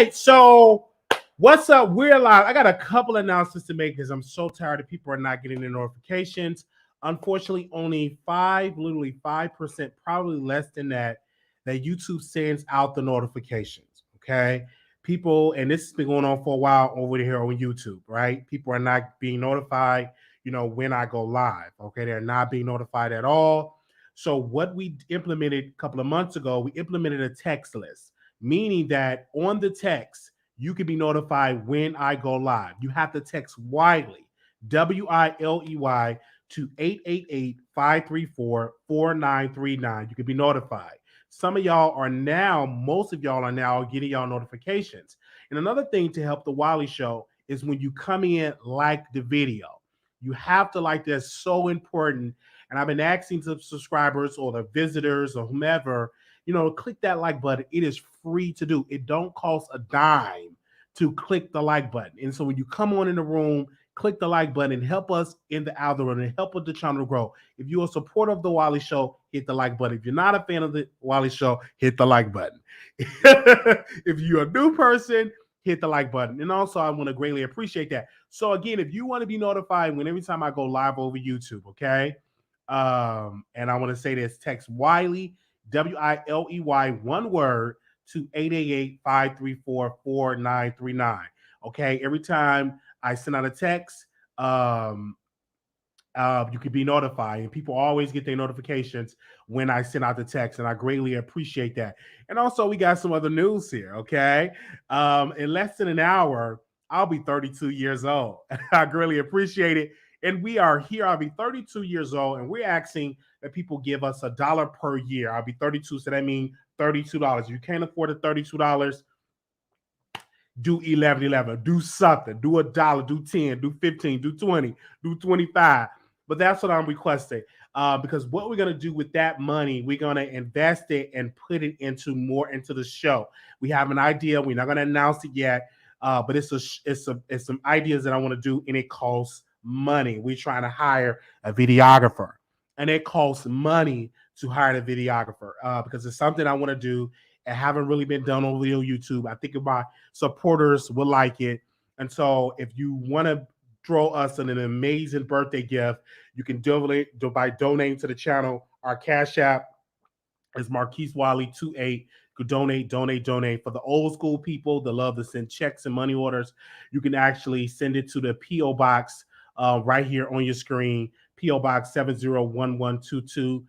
right, so what's up? We're live. I got a couple announcements to make because I'm so tired of people are not getting their notifications. Unfortunately, only literally 5%, probably less than that YouTube sends out the notifications. Okay. People, and this has been going on for a while over here on YouTube, right? People are not being notified, when I go live. Okay. They're not being notified at all. So what we implemented a couple of months ago, we implemented a text list, meaning that on the text, you can be notified when I go live. You have to text Wiley, Wiley, to 888-534-4939. You can be notified. Most of y'all are now getting y'all notifications. And another thing to help the Wiley Show is when you come in, like the video. You have to like this, so important. And I've been asking the subscribers or the visitors or whomever, click that like button. It is free to do. It don't cost a dime to click the like button. And so when you come on in the room, click the like button and help us in the algorithm and help with the channel grow. If you're a supporter of the Wiley Show, hit the like button. If you're not a fan of the Wiley Show, hit the like button. If you're a new person, hit the like button. And also, I want to greatly appreciate that. So again, if you want to be notified when every time I go live over YouTube, okay? And I want to say this, text Wiley, Wiley, one word, to 888-534-4939. Okay, every time I send out a text, you can be notified, and people always get their notifications when I send out the text, and I greatly appreciate that. And also, we got some other news here, okay? In less than an hour, I'll be 32 years old. I greatly appreciate it. And we are here. I'll be 32 years old, and we're asking that people give us $1 per year. I'll be 32, so that means $32. If you can't afford the $32, do 11.11. Do something. Do $1. Do 10. Do 15. Do 20. Do 25. But that's what I'm requesting. Because what we're gonna do with that money, we're gonna invest it and put it into the show. We have an idea. We're not gonna announce it yet, but it's some ideas that I want to do, and it costs money. We're trying to hire a videographer, and it costs money to hire a videographer because it's something I want to do and haven't really been done over YouTube. I think my supporters will like it. And so if you want to throw us an amazing birthday gift, you can donate by donating to the channel. Our Cash App is Marquise Wiley 28. Could donate. For the old school people that love to send checks and money orders, you can actually send it to the P.O. Box right here on your screen. P.O. Box 701122,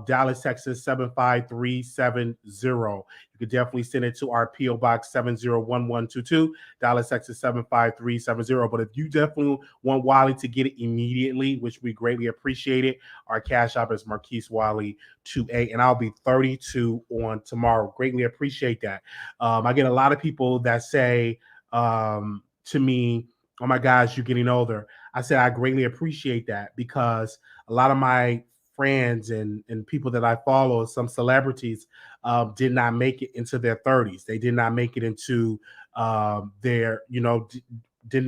Dallas, Texas 75370. You could definitely send it to our P.O. Box 701122, Dallas, Texas 75370. But if you definitely want Wiley to get it immediately, which we greatly appreciate it, our Cash App is Marquise Wiley 28, and I'll be 32 on tomorrow. Greatly appreciate that. I get a lot of people that say to me, "Oh my gosh, you're getting older." I said I greatly appreciate that because a lot of my friends and people that I follow, some celebrities, did not make it into their 30s. They did not make it into didn't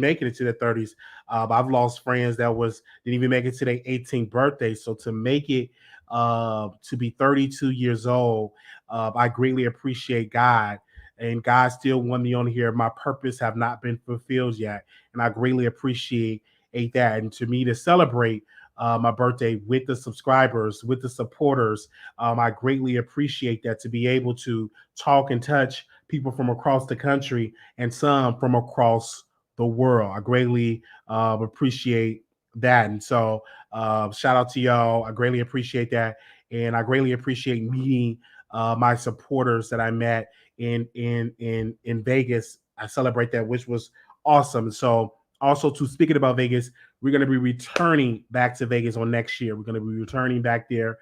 make it into their 30s. I've lost friends that didn't even make it to their 18th birthday. So to make it to be 32 years old, I greatly appreciate God. And God still want me on here. My purpose have not been fulfilled yet. And I greatly appreciate that. And to me, to celebrate my birthday with the subscribers, with the supporters, I greatly appreciate that, to be able to talk and touch people from across the country and some from across the world. I greatly appreciate that. And so shout out to y'all. I greatly appreciate that. And I greatly appreciate meeting my supporters that I met in Vegas. I celebrate that, which was awesome. So also, speaking about Vegas, we're going to be returning back to Vegas on next year. We're going to be returning back there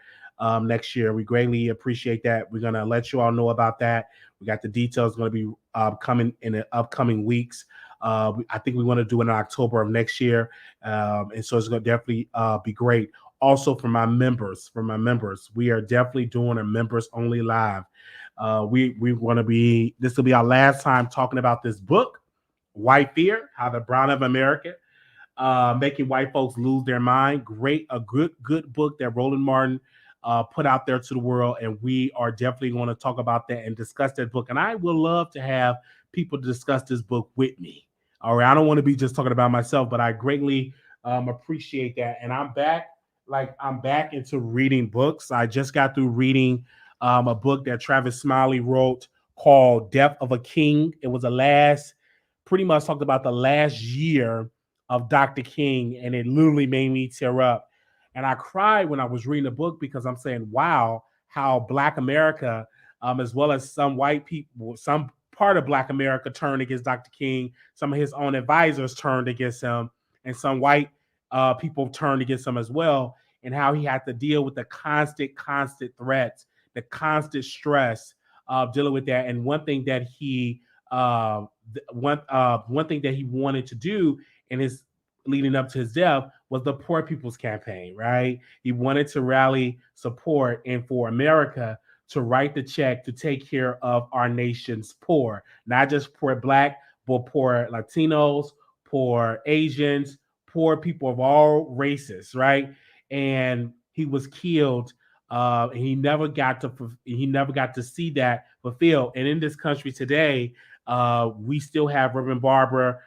next year. We greatly appreciate that. We're going to let you all know about that. We got the details going to be coming in the upcoming weeks. I think we want to do it in October of next year. And so it's going to definitely be great. Also, for my members, we are definitely doing a members only live. We want to be, this will be our last time talking about this book, White Fear, How the Brown of America Making White Folks Lose Their Mind. A good book that Roland Martin put out there to the world, and we are definitely going to talk about that and discuss that book. And I would love to have people to discuss this book with me. All right, I don't want to be just talking about myself, but I greatly appreciate that. And I'm back into reading books. I just got through reading a book that Travis Smiley wrote called Death of a King. It was pretty much talked about the last year of Dr. King, and it literally made me tear up. And I cried when I was reading the book because I'm saying, wow, how Black America, as well as some white people, some part of Black America turned against Dr. King. Some of his own advisors turned against him, and some white people turned against him as well. And how he had to deal with the constant threats, the constant stress of dealing with that. And one thing that he one thing that he wanted to do in his leading up to his death was the Poor People's Campaign, right? He wanted to rally support and for America to write the check to take care of our nation's poor, not just poor Black, but poor Latinos, poor Asians, poor people of all races, right? And he was killed. And he never got to see that fulfilled. And in this country today, we still have Reverend Barber.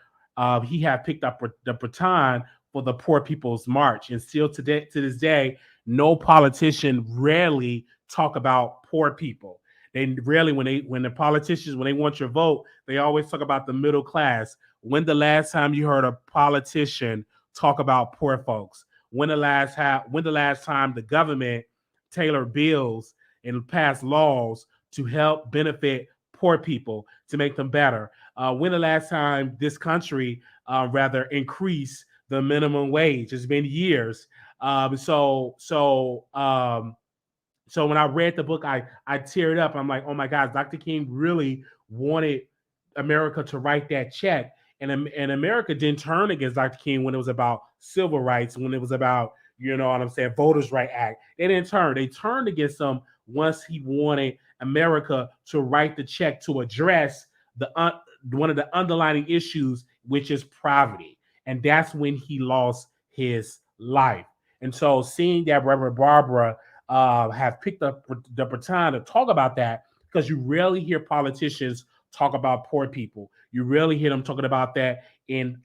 He had picked up the baton for the Poor People's March, and still to this day, no politician rarely talk about poor people. They rarely, when the politicians, when they want your vote, they always talk about the middle class. When the last time you heard a politician talk about poor folks? When the last time the government tailored bills and passed laws to help benefit poor people, to make them better? When the last time this country rather increased the minimum wage? It's been years. So when I read the book, I teared up. I'm like, oh my God, Dr. King really wanted America to write that check. And America didn't turn against Dr. King when it was about civil rights, when it was about, you know what I'm saying, Voters' Right Act. They didn't turn. They turned against him once he wanted America to write the check to address one of the underlying issues, which is poverty. And that's when he lost his life. And so seeing that Reverend Barbara have picked up the baton to talk about that, because you rarely hear politicians talk about poor people. You rarely hear them talking about that in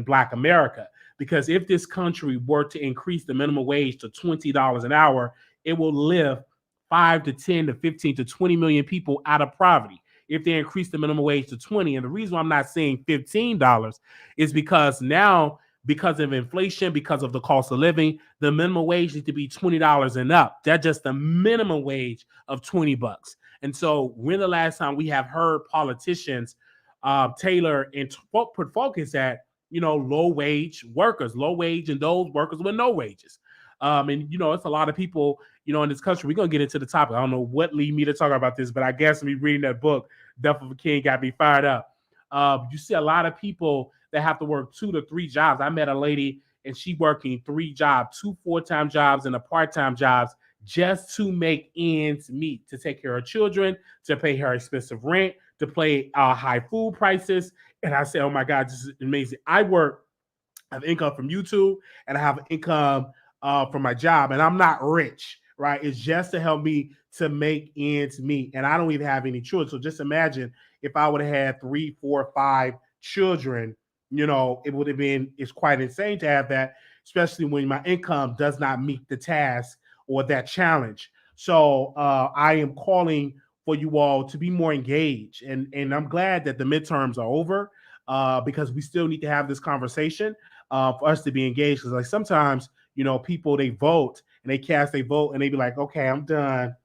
Black America. Because if this country were to increase the minimum wage to $20 an hour, it will lift 5 to 10 to 15 to 20 million people out of poverty. If they increase the minimum wage to 20, and the reason why I'm not saying $15 is because now, because of inflation, because of the cost of living, the minimum wage needs to be $20 and up. That's just the minimum wage of $20. And so when the last time we have heard politicians tailor and put focus at, low wage workers, low wage, and those workers with no wages. And, it's a lot of people, in this country. We're going to get into the topic. I don't know what lead me to talk about this, but I guess me reading that book, Death of a King, got me fired up. You see a lot of people that have to work 2 to 3 jobs. I met a lady, and she working 3 jobs, 2 full-time jobs and a part-time jobs, just to make ends meet, to take care of children, to pay her expensive rent, to pay high food prices. And I said, oh my God, this is amazing. I have income from YouTube, and I have income from my job, and I'm not rich, right? It's just to help me to make ends meet. And I don't even have any children. So just imagine if I would have had 3, 4, 5 children, it would have been, it's quite insane to have that, especially when my income does not meet the task or that challenge. So I am calling for you all to be more engaged. And I'm glad that the midterms are over because we still need to have this conversation for us to be engaged. Because like sometimes, people, they vote and they cast their vote and they be like, okay, I'm done.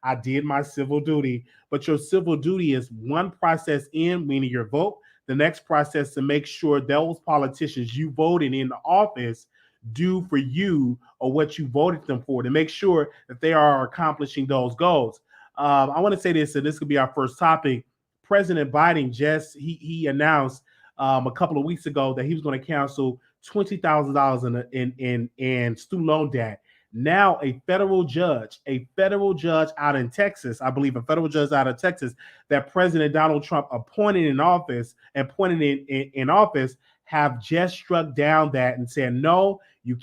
I did my civil duty. But your civil duty is one process in, meaning your vote. The next process to make sure those politicians you voted in the office do for you or what you voted them for, to make sure that they are accomplishing those goals. I want to say this, and this could be our first topic. President Biden he announced a couple of weeks ago that he was going to cancel $20,000 in student loan debt. Now a federal judge out in Texas, I believe a federal judge out of Texas that President Donald Trump appointed in office have just struck down that and said, no, you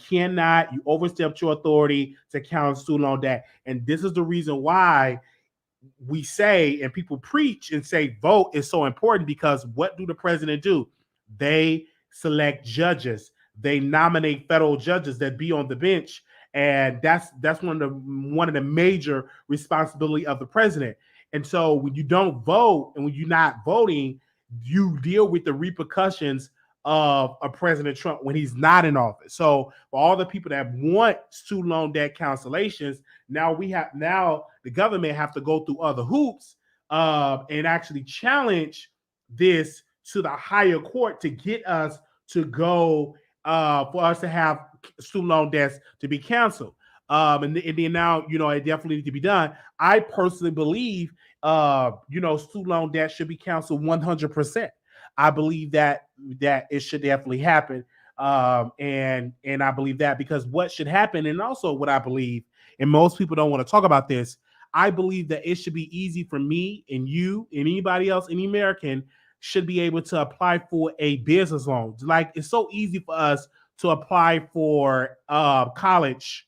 overstepped your authority to count student loan debt. And this is the reason why we say and people preach and say vote is so important because what do the president do? They select judges. They nominate federal judges that be on the bench, and that's one of the major responsibility of the president. And so when you don't vote and when you're not voting, you deal with the repercussions of a President Trump when he's not in office. So for all the people that want student loan debt cancellations, now the government have to go through other hoops and actually challenge this to the higher court to get us to go for us to have student loan debts to be canceled. And then now, it definitely needs to be done. I personally believe, student loan debt should be canceled 100%. I believe that it should definitely happen. And I believe that because what should happen, and also what I believe, and most people don't want to talk about this, I believe that it should be easy for me and you and anybody else, any American, should be able to apply for a business loan. Like, it's so easy for us to apply for college,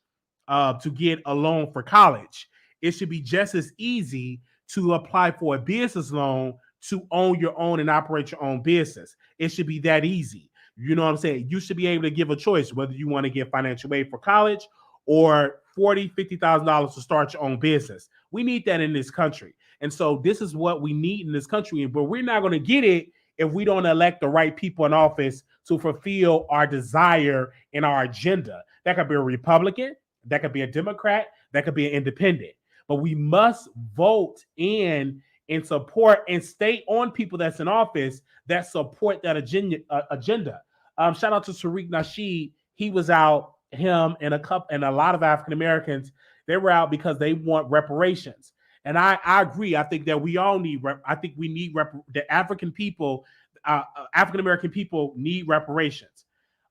to get a loan for college. It should be just as easy to apply for a business loan to own your own and operate your own business. It should be that easy. You know what I'm saying? You should be able to give a choice whether you want to get financial aid for college or $40,000, $50,000 to start your own business. We need that in this country. And so this is what we need in this country, but we're not going to get it if we don't elect the right people in office to fulfill our desire and our agenda. That could be a Republican, that could be a Democrat, that could be an independent. But we must vote in and support and stay on people that's in office that support that agenda. Shout out to Tariq Nasheed. He was out, him and a lot of African Americans, they were out because they want reparations. And I agree. I think that we all need. The African people, African American people need reparations.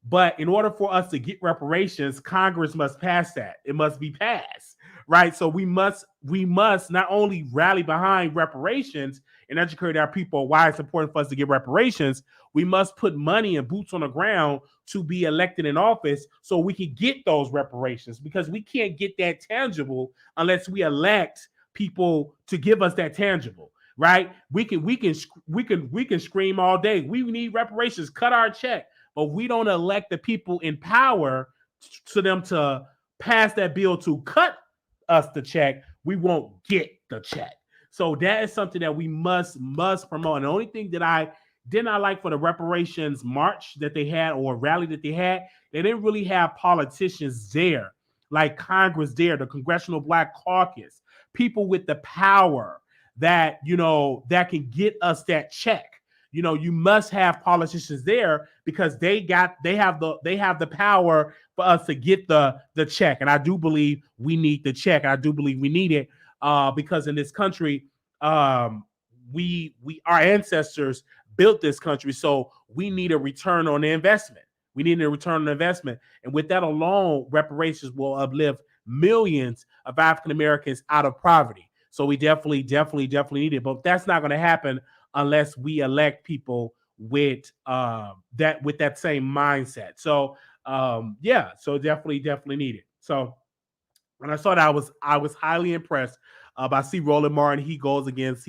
But in order for us to get reparations, Congress must pass that. It must be passed, right? So we must not only rally behind reparations and educate our people why it's important for us to get reparations, we must put money and boots on the ground to be elected in office so we can get those reparations, because we can't get that tangible unless we elect people to give us that tangible, right? We can scream all day, we need reparations, cut our check, but we don't elect the people in power to them to pass that bill to cut us the check, we won't get the check. So that is something that we must promote. And the only thing that I did not like for the reparations march that they had, or rally that they didn't really have politicians there, like Congress there, the Congressional Black Caucus, people with the power that, that can get us that check. You must have politicians there because they have the power for us to get the check. And I do believe we need the check. I do believe we need it because in this country, our ancestors built this country, so we need a return on the investment. We need a return on investment, and with that alone, reparations will uplift millions of African Americans out of poverty. So we definitely need it, but that's not going to happen unless we elect people with that same mindset. So so definitely need it. So when I saw that, I was highly impressed. I see Roland Martin. He goes against.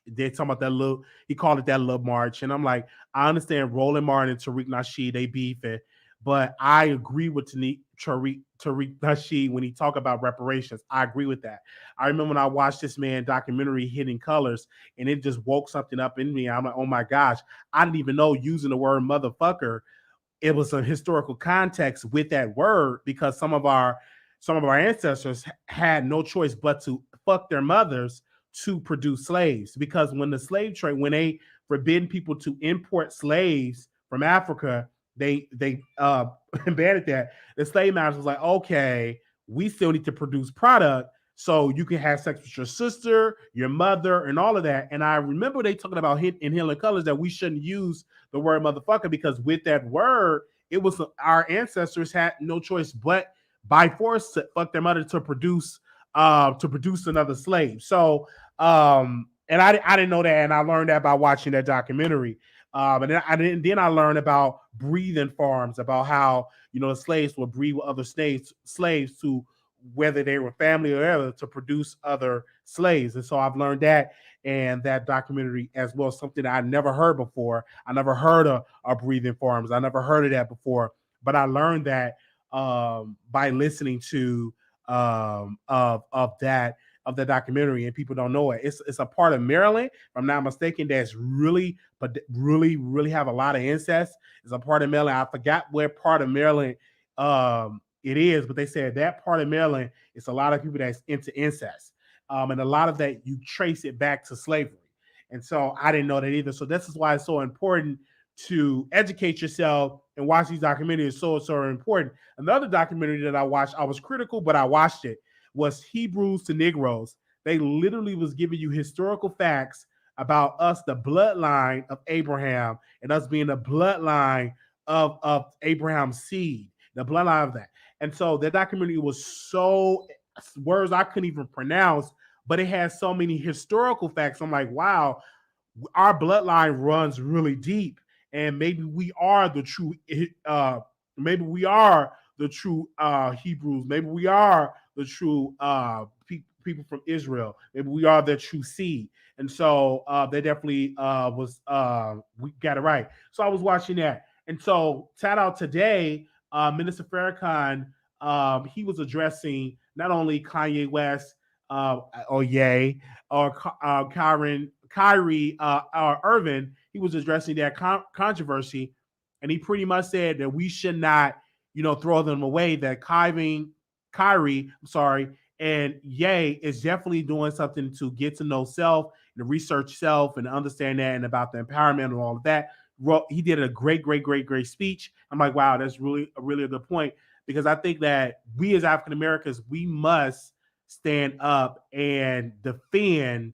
They're talking about that little. He called it that little march, and I'm like, I understand Roland Martin and Tariq Nasheed, they beefing, but I agree with Tariq Nasheed when he talk about reparations. I agree with that. I remember when I watched this man documentary, Hidden Colors, and it just woke something up in me. I'm like, oh my gosh, I didn't even know using the word motherfucker, it was a historical context with that word, because some of our ancestors had no choice but to fuck their mothers to produce slaves. Because when the slave trade, when they forbidden people to import slaves from Africa, they banned that. The slave masters was like, okay, we still need to produce product so you can have sex with your sister, your mother, and all of that. And I remember they talking about in Hidden Colors that we shouldn't use the word motherfucker, because with that word, it was our ancestors had no choice but by force to fuck their mother to produce another slave. So and I didn't know that, and I learned that by watching that documentary. And then I learned about breeding farms, about how the slaves would breed with other slaves to whether they were family or whatever, to produce other slaves. And so I've learned that, and that documentary as well, something that I never heard before. I never heard of breathing farms. I never heard of that before, but I learned that by listening to of the documentary, and people don't know it. It's a part of Maryland, if I'm not mistaken, that's really, but really have a lot of incest. It's a part of Maryland. I forgot where part of Maryland it is, but they said that part of Maryland, it's a lot of people that's into incest. And a lot of that you trace it back to slavery. And so I didn't know that either. So this is why it's so important to educate yourself and watch these documentaries. So important. Another documentary that I watched, I was critical, but I watched it, was Hebrews to Negroes. They literally was giving you historical facts about us, the bloodline of Abraham, and us being the bloodline of Abraham's seed, the bloodline of that. And so the documentary was so, words I couldn't even pronounce, but it has so many historical facts. I'm like, wow, our bloodline runs really deep, and maybe we are the true Hebrews. Maybe we are the true people from Israel. Maybe we are the true seed. And so they definitely we got it right. So I was watching that. And so shout out today, Minister Farrakhan, he was addressing not only Kanye West, or Ye, or Kyrie Irving. He was addressing that controversy, and he pretty much said that we should not, throw them away. That Kyrie, and Ye is definitely doing something to get to know self, and to research self, and to understand that, and about the empowerment and all of that. He did a great speech. I'm like, wow, that's really a good point, because I think that we as African Americans, we must stand up and defend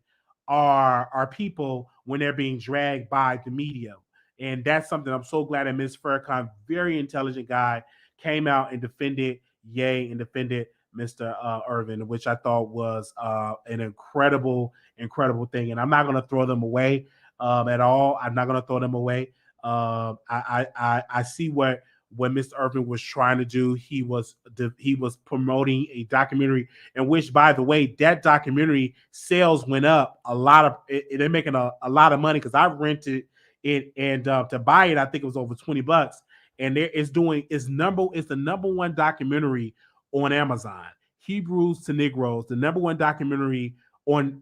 our people when they're being dragged by the media. And that's something I'm so glad that Ms. Farrakhan, very intelligent guy, came out and defended Ye and defended Mr. Irvin, which I thought was an incredible thing. And I'm not going to throw them away at all. I'm not going to throw them away. I see what Mr. Irvin was trying to do. He was promoting a documentary in which, by the way, that documentary sales went up a lot of. They're making a lot of money, because I rented it, and to buy it, I think it was over $20. And it's the number one documentary on Amazon. Hebrews to Negroes, the number one documentary on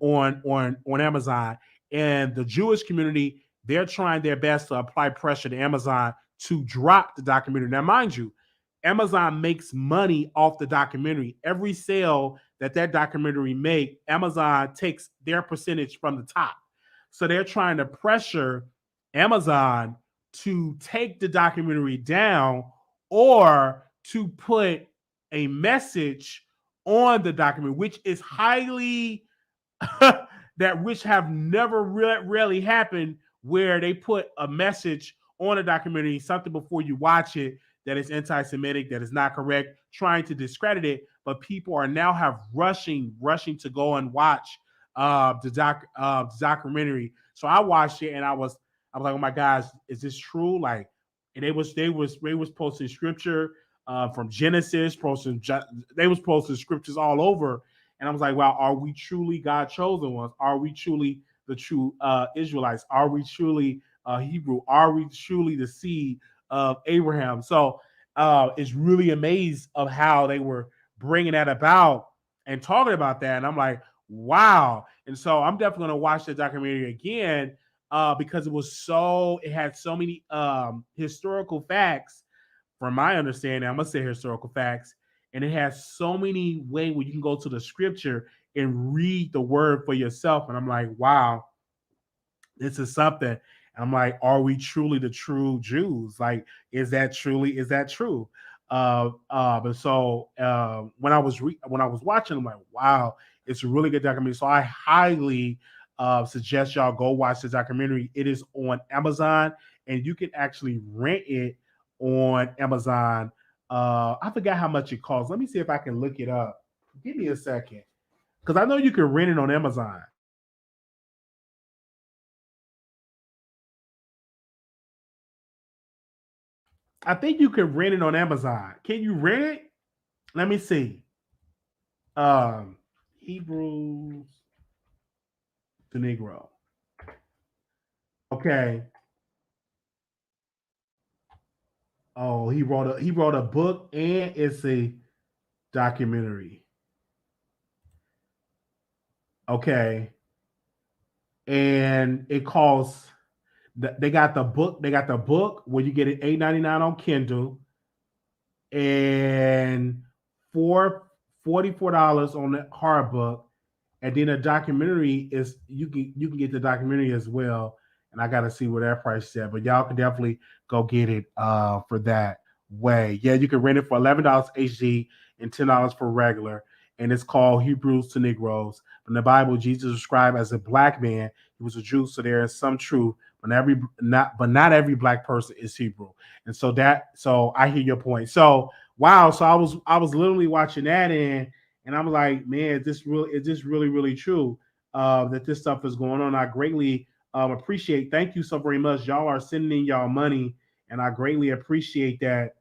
Amazon. And the Jewish community, they're trying their best to apply pressure to Amazon to drop the documentary. Now, mind you, Amazon makes money off the documentary. Every sale that documentary make, Amazon takes their percentage from the top. So they're trying to pressure Amazon to take the documentary down, or to put a message on the documentary, which is highly that which have never really happened, where they put a message on a documentary, something before you watch it, that is anti-Semitic, that is not correct, trying to discredit it. But people are now rushing to go and watch the documentary. So I watched it, and I was like, oh my gosh, is this true? Like, and they was posting scripture from Genesis, they was posting scriptures all over. And I was like, wow, are we truly God chosen ones? Are we truly the true Israelites? Are we truly Hebrew? Are we truly the seed of Abraham? So it's really amazed of how they were bringing that about and talking about that. And I'm like, wow. And so I'm definitely going to watch the documentary again, because it had so many historical facts. From my understanding, I'm going to say historical facts, and it has so many ways where you can go to the scripture and read the word for yourself. And I'm like, wow, this is something. And I'm like, are we truly the true Jews? Like, is that true? And so when I was watching, I'm like, wow, it's a really good documentary. So I highly suggest y'all go watch this documentary. It is on Amazon, and you can actually rent it on Amazon. I forgot how much it costs. Let me see if I can look it up. Give me a second, because I know you can rent it on Amazon. I think you can rent it on Amazon. Can you rent it? Let me see. Hebrews to Negro. Okay. Oh, he wrote a book and it's a documentary. Okay. And it costs they got the book where you get it $8.99 on Kindle and $44 on the hard book. And then a documentary is you can get the documentary as well. And I gotta see where that price is at. But y'all can definitely go get it for that way. Yeah, you can rent it for $11 HD and $10 for regular. And it's called Hebrews to Negroes. In the Bible, Jesus is described as a black man. He was a Jew, so there is some truth, but not every black person is Hebrew. And so I hear your point. So wow, so I was literally watching that and I'm like, man, is this really, really true that this stuff is going on? I greatly appreciate. Thank you so very much. Y'all are sending y'all money, and I greatly appreciate that.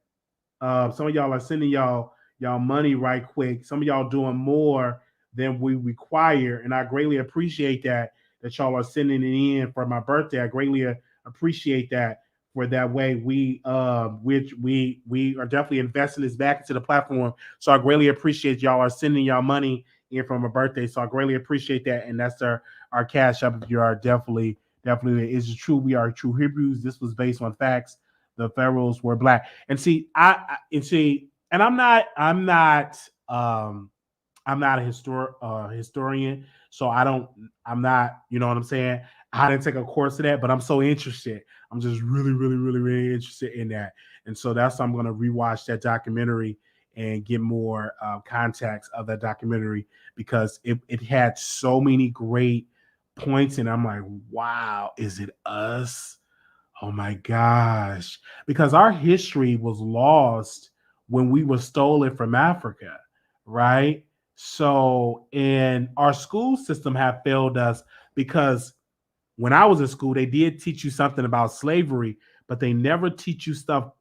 Some of y'all are sending y'all money right quick. Some of y'all doing more than we require, and I greatly appreciate that y'all are sending it in for my birthday. I greatly appreciate that. For that way, we are definitely investing this back into the platform. So I greatly appreciate y'all are sending y'all money in for my birthday. So I greatly appreciate that, and that's our cash up. If you are definitely is it true we are true Hebrews. This was based on facts. The pharaohs were black. And see, and I'm not a historian, so I'm not, you know what I'm saying? I didn't take a course of that, but I'm so interested. I'm just really, really, really, really interested in that. And so that's why I'm going to rewatch that documentary and get more context of that documentary because it had so many great points. And I'm like, wow, is it us? Oh my gosh. Because our history was lost when we were stolen from Africa, right? So, and our school system have failed us because when I was in school, they did teach you something about slavery, but they never teach you stuff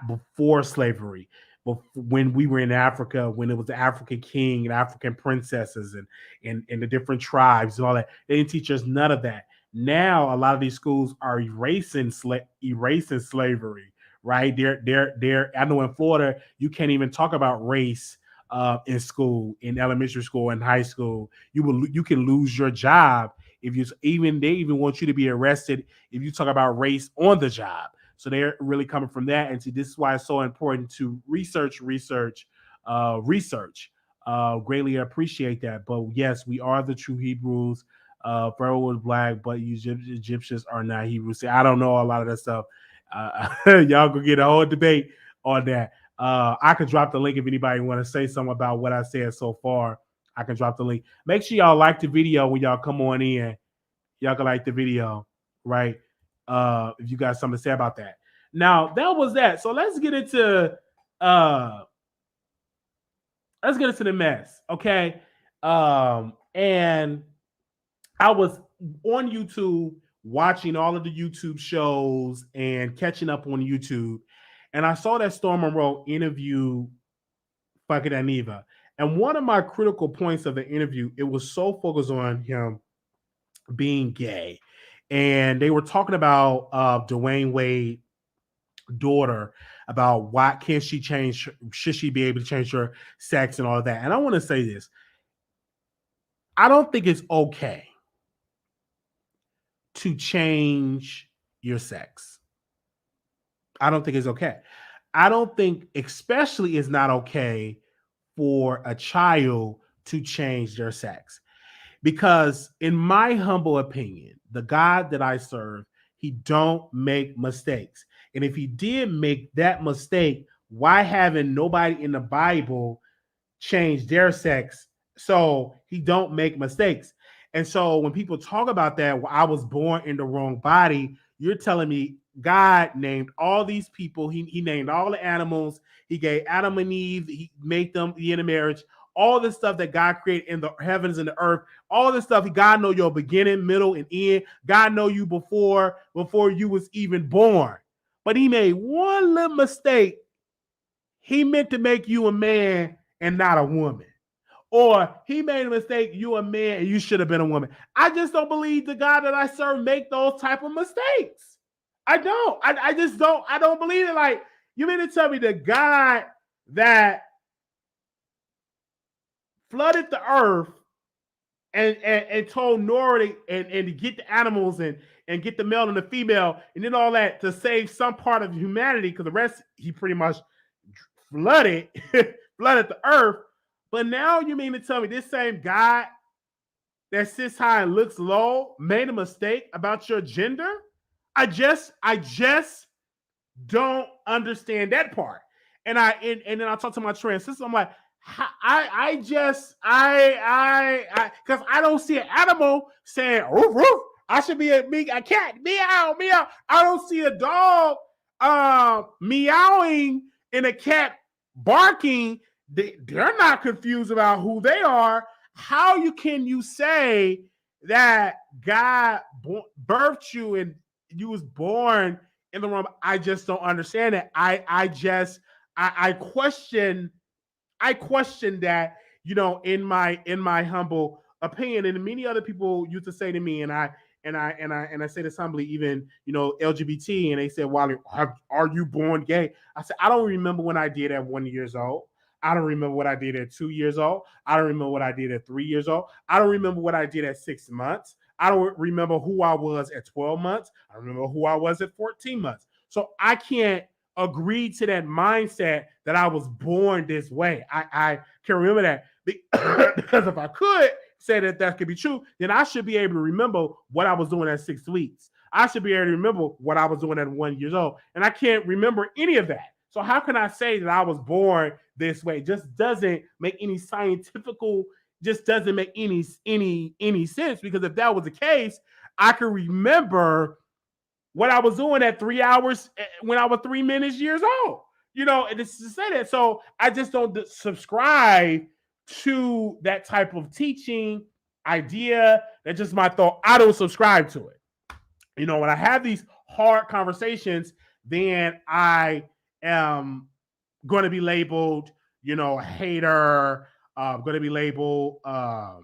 before slavery. But when we were in Africa, when it was the African king and African princesses and the different tribes and all that, they didn't teach us none of that. Now, a lot of these schools are erasing slavery, right? They're. I know in Florida, you can't even talk about race in school, in elementary school, in high school. You can lose your job if you even they even want you to be arrested if you talk about race on the job. So they're really coming from that. And see, this is why it's so important to research. Greatly appreciate that. But yes, we are the true Hebrews. Pharaoh was black, but Egyptians are not Hebrews. See, I don't know a lot of that stuff. Y'all go get a whole debate on that. I could drop the link if anybody want to say something about what I said so far. I can drop the link. Make sure y'all like the video when y'all come on in. Y'all can like the video, right? If you got something to say about that. Now that was that. So uh let's get into the mess, okay? And I was on YouTube watching all of the YouTube shows and catching up on YouTube, and I saw that Storm Monroe interview fucking Aniva. And one of my critical points of the interview, it was so focused on him being gay. And they were talking about Dwayne Wade's daughter, about why can't she change, should she be able to change her sex and all of that. And I want to say this. I don't think it's okay to change your sex. I don't think it's okay. I don't think, especially, it's not okay for a child to change their sex. Because in my humble opinion, the God that I serve, he don't make mistakes. And if he did make that mistake, why haven't nobody in the Bible change their sex so he don't make mistakes? And so when people talk about that, well, I was born in the wrong body, you're telling me God named all these people. He named all the animals. He gave Adam and Eve. He made them in a marriage. All the stuff that God created in the heavens and the earth, all this stuff. God know your beginning, middle, and end. God know you before you was even born. But he made one little mistake. He meant to make you a man and not a woman. or he made a mistake, you a man and you should have been a woman. I just don't believe the God that I serve make those type of mistakes. I don't. I just don't. I don't believe it. Like, you mean to tell me the God that flooded the earth and told Noah and to get the animals and get the male and the female and then all that to save some part of humanity, because the rest he pretty much flooded flooded the earth. But now you mean to tell me this same God that sits high and looks low made a mistake about your gender? I just don't understand that part. And then I talk to my trans sister. I'm like, because I don't see an animal saying roof roof. I should be a cat meow meow. I don't see a dog meowing and a cat barking. They're not confused about who they are. How can you say that God birthed you and you was born in the wrong? I just don't understand it. I question that, in my humble opinion. And many other people used to say to me, and I say this humbly, even LGBT, and they said, "Wiley, are you born gay?" I said, I don't remember when I did at 1 year old. I don't remember what I did at 2 years old. I don't remember what I did at 3 years old. I don't remember what I did at 6 months. I don't remember who I was at 12 months. I don't remember who I was at 14 months. So I can't agree to that mindset that I was born this way. I can remember that because if I could say that could be true, then I should be able to remember what I was doing at 6 weeks. I should be able to remember what I was doing at 1 year old. And I can't remember any of that. So how can I say that I was born this way? Just doesn't make any just doesn't make any sense, because if that was the case, I could remember what I was doing at 3 hours when I was 3 minutes years old. And it's to say that. So I just don't subscribe to that type of teaching idea. That's just my thought. I don't subscribe to it. When I have these hard conversations, then I am going to be labeled, hater. Going to be labeled of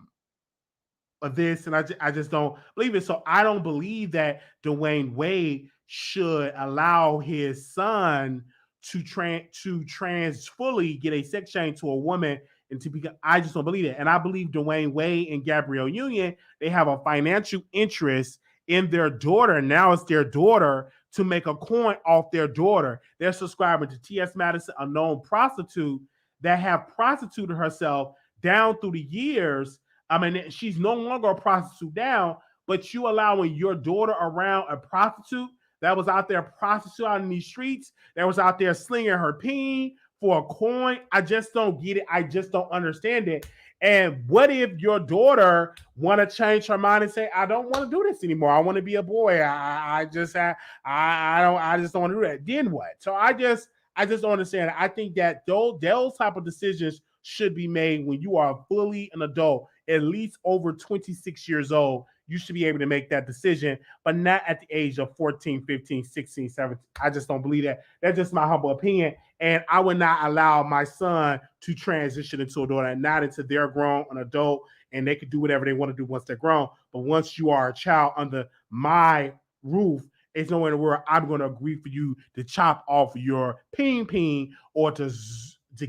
this, and I just don't believe it. So I don't believe that Dwayne Wade should allow his son to trans fully get a sex change to a woman and to become. I just don't believe it. And I believe Dwayne Wade and Gabrielle Union, they have a financial interest in their daughter. Now it's their daughter to make a coin off their daughter. They're subscribing to T.S. Madison, a known prostitute that have prostituted herself down through the years. I mean, she's no longer a prostitute now, but you allowing your daughter around a prostitute that was out there prostitute out in these streets, that was out there slinging her peen for a coin. I just don't get it. I just don't understand it. And what if your daughter want to change her mind and say, I don't want to do this anymore. I want to be a boy. I just don't want to do that. Then what? So I just don't understand. I think that those type of decisions should be made when you are fully an adult, at least over 26 years old. You should be able to make that decision, but not at the age of 14, 15, 16, 17. I just don't believe that. That's just my humble opinion. And I would not allow my son to transition into a daughter, not into they're grown, an adult, and they can do whatever they want to do once they're grown. But once you are a child under my roof, it's nowhere in the world I'm going to agree for you to chop off your peen or to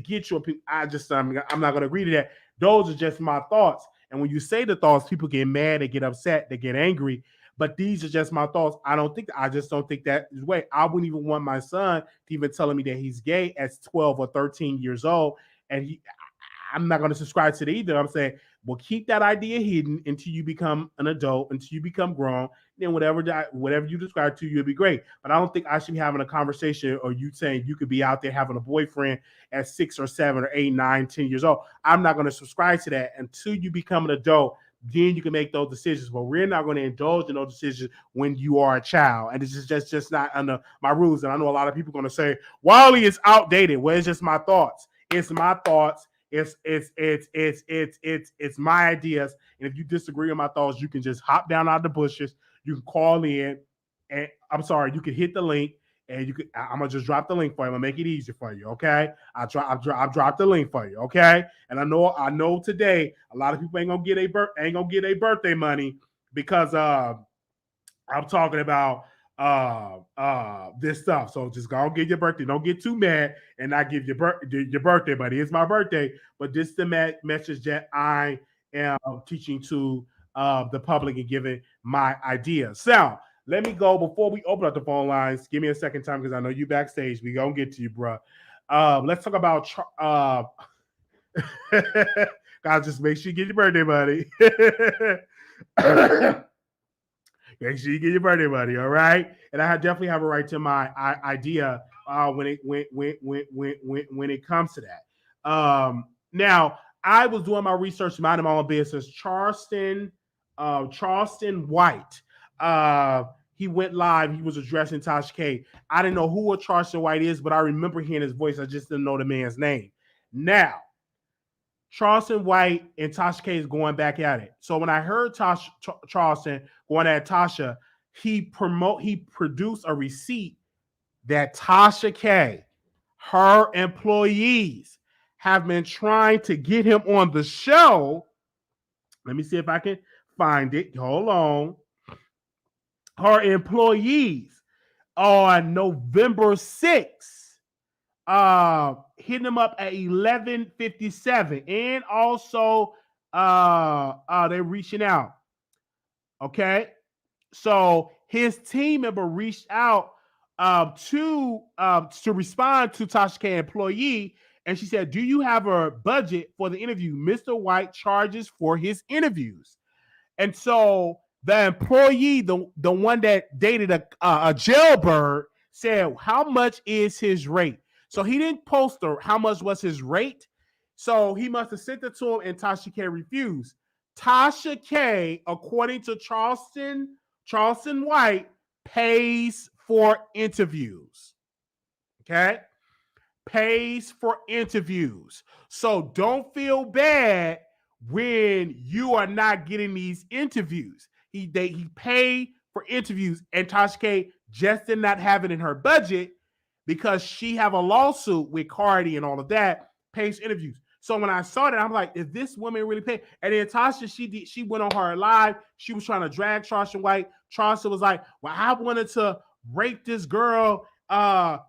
get your peen. I'm not going to agree to that. Those are just my thoughts. And when you say the thoughts, people get mad, they get upset, they get angry. But these are just my thoughts. I just don't think that is the way. I wouldn't even want my son to even telling me that he's gay at 12 or 13 years old. And I'm not going to subscribe to that either. I'm saying, well, keep that idea hidden until you become an adult, until you become grown. Then whatever you describe to you, it'll be great. But I don't think I should be having a conversation or you saying you could be out there having a boyfriend at 6 or 7 or 8, 9, 10 years old. I'm not going to subscribe to that until you become an adult. Then you can make those decisions. But we're not going to indulge in those decisions when you are a child. And it's just not under my rules. And I know a lot of people are going to say, Wiley is outdated. Well, it's just my thoughts. It's my thoughts. It's my ideas. And if you disagree with my thoughts, you can just hop down out of the bushes. You can call in, and you can hit the link and you could. I'm gonna just drop the link for you. I'm gonna make it easier for you. Okay, I dropped the link for you. Okay, and I know today a lot of people ain't gonna get a birthday money because I'm talking about this stuff. So just go get your birthday. Don't get too mad and not give your birthday money. It's my birthday, but this is the message that I am teaching to the public and giving my ideas. So let me go before we open up the phone lines. Give me a second time because I know you backstage. We gonna get to you, bro. Let's talk about guys. Just make sure you get your birthday money. Make sure you get your birthday money, all right? And I definitely have a right to my idea when it comes to that. Now, I was doing my research, minding my own business. Charleston White. He went live. He was addressing Tasha K. I didn't know who a Charleston White is, but I remember hearing his voice. I just didn't know the man's name. Now, Charleston White and Tasha K is going back at it. So when I heard Charleston going at Tasha, he produced a receipt that Tasha K, her employees, have been trying to get him on the show. Let me see if I can find it. Hold on. Her employees on November 6th. Hitting them up at 11:57, and also they're reaching out. Okay, so his team member reached out to respond to Tasha K employee, and she said, "Do you have a budget for the interview? Mr. White charges for his interviews." And so the employee, the one that dated a jailbird, said, "How much is his rate?" So he didn't post how much was his rate. So he must have sent it to him, and Tasha K refused. Tasha K, according to Charleston White, pays for interviews. Okay? Pays for interviews. So don't feel bad when you are not getting these interviews. He paid for interviews, and Tasha K just did not have it in her budget because she have a lawsuit with Cardi and all of that, pays interviews. So when I saw that, I'm like, is this woman really paying? And then Tasha, she went on her live. She was trying to drag Charleston White. Charleston was like, well, I wanted to rape this girl.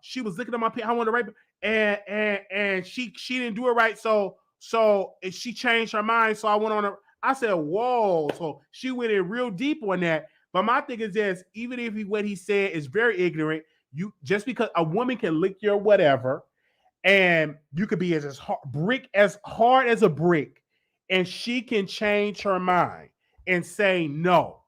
She was looking at my page. I wanted to rape her. And she didn't do it right. So she changed her mind. So I went on her. I said, whoa. So she went in real deep on that. But my thing is this, even if what he said is very ignorant, you just because a woman can lick your whatever, and you could be as hard as a brick, and she can change her mind and say no.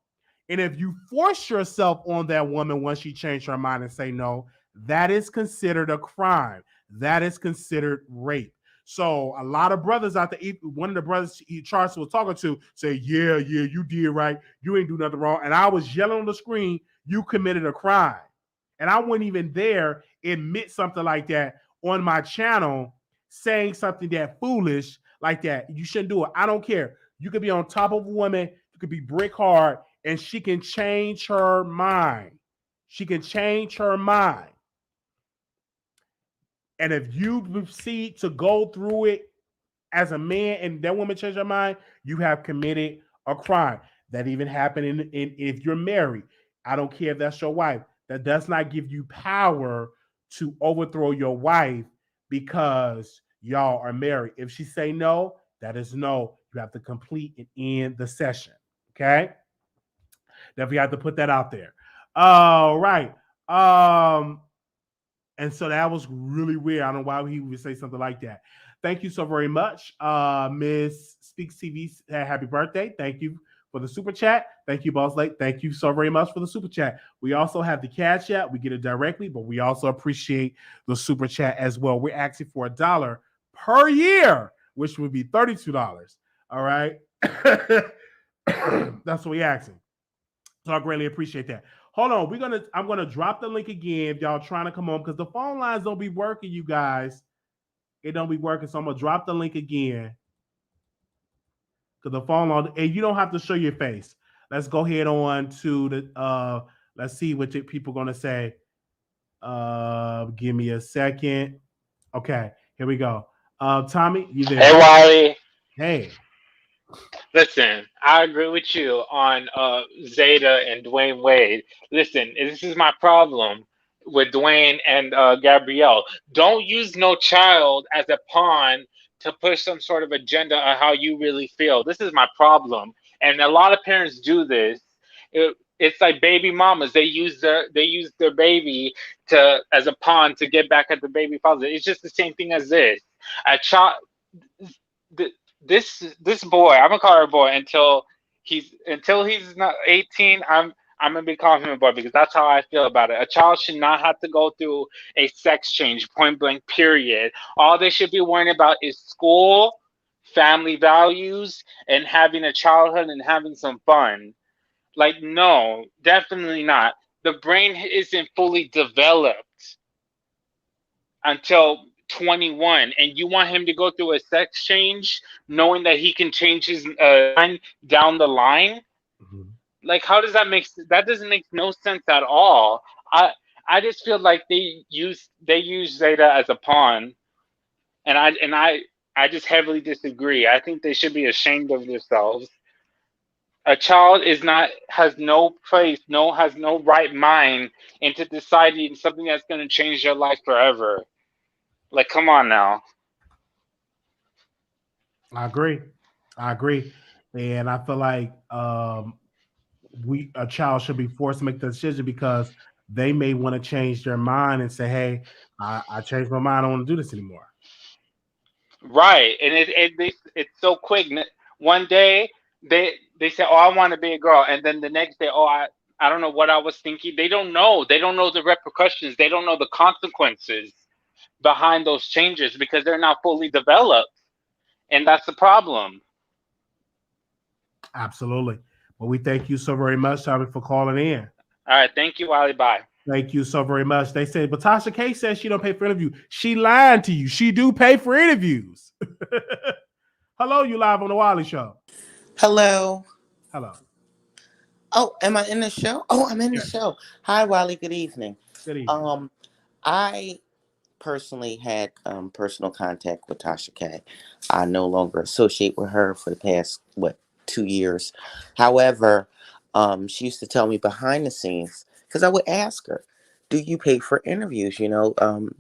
And if you force yourself on that woman once she changed her mind and say no, that is considered a crime. That is considered rape. So a lot of brothers out there, one of the brothers Charleston was talking to, say, yeah, you did right. You ain't do nothing wrong. And I was yelling on the screen, you committed a crime. And I wouldn't even dare admit something like that on my channel, saying something that foolish like that. You shouldn't do it. I don't care. You could be on top of a woman, you could be brick hard, and she can change her mind. She can change her mind. And if you proceed to go through it as a man and that woman change her mind, you have committed a crime. That even happened if you're married. I don't care if that's your wife. That does not give you power to overthrow your wife because y'all are married. If she say no, that is no. You have to complete and end the session. Okay? Definitely have to put that out there. All right. And so that was really weird. I don't know why he would say something like that. Thank you so very much. Miss Speaks TV, happy birthday. Thank you for the super chat. Thank you, Boss Lake. Thank you so very much for the super chat. We also have the Cash App. We get it directly, but we also appreciate the super chat as well. We're asking for $1 per year, which would be $32. All right. That's what we're asking. So I greatly appreciate that. Hold on. I'm gonna drop the link again if y'all trying to come on because the phone lines don't be working, you guys. It don't be working. So I'm gonna drop the link again. Because the phone line, and you don't have to show your face. Let's go ahead on to the let's see what people gonna say. Give me a second. Okay, here we go. Tommy, you Hey, there? Wiley. Hey, Listen, I agree with you on Zeta and Dwayne Wade. Listen, this is my problem with Dwayne and Gabrielle. Don't use no child as a pawn to push some sort of agenda on how you really feel. This is my problem, and a lot of parents do this. It's like baby mamas. They use their baby to as a pawn to get back at the baby father. It's just the same thing as this. A child th- this boy, I'm gonna call her a boy until he's not 18. I'm gonna be calling him a boy because that's how I feel about it. A child should not have to go through a sex change, point blank, period. All they should be worrying about is school, family values, and having a childhood and having some fun. Like, no, definitely not. The brain isn't fully developed until 21, and you want him to go through a sex change knowing that he can change his mind down the line. Mhm. Like, how does that make that doesn't make no sense at all. I just feel like they use Zeta as a pawn, and I just heavily disagree. I think they should be ashamed of themselves. A child is not has no place, no has no right mind into deciding something that's going to change their life forever. Like, come on now. I agree. I agree, and I feel like we a child should be forced to make the decision because they may want to change their mind and say, "Hey, I changed my mind. I don't want to do this anymore." Right, and it's so quick. One day they say, "Oh, I want to be a girl," and then the next day, "Oh, I don't know what I was thinking." They don't know. They don't know the repercussions. They don't know the consequences behind those changes because they're not fully developed, and that's the problem. Absolutely. But we thank you so very much, Tommy, for calling in. All right, thank you, Ali. Bye. Thank you so very much. They said, but Tasha K says she don't pay for interviews. She lying to you. She do pay for interviews. Hello, you live on the Wiley Show. Hello. Hello. Oh, am I in the show? Oh, I'm in the Yes. show. Hi, Wiley. Good evening. Good evening. Um, I personally had personal contact with Tasha K. I no longer associate with her for the past 2 years. However, she used to tell me behind the scenes because I would ask her, "Do you pay for interviews?"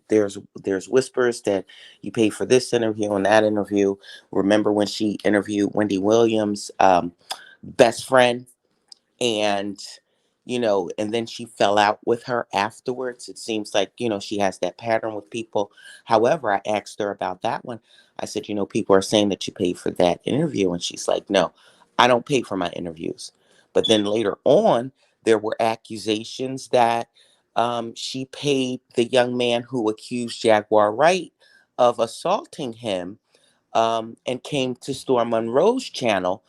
There's whispers that you pay for this interview and that interview. Remember when she interviewed Wendy Williams' best friend? And and then she fell out with her afterwards. It seems like she has that pattern with people. However, I asked her about that one. I said, people are saying that you paid for that interview, and she's like, "No, I don't pay for my interviews." But then later on, there were accusations that she paid the young man who accused Jaguar Wright of assaulting him, and came to Storm Monroe's channel,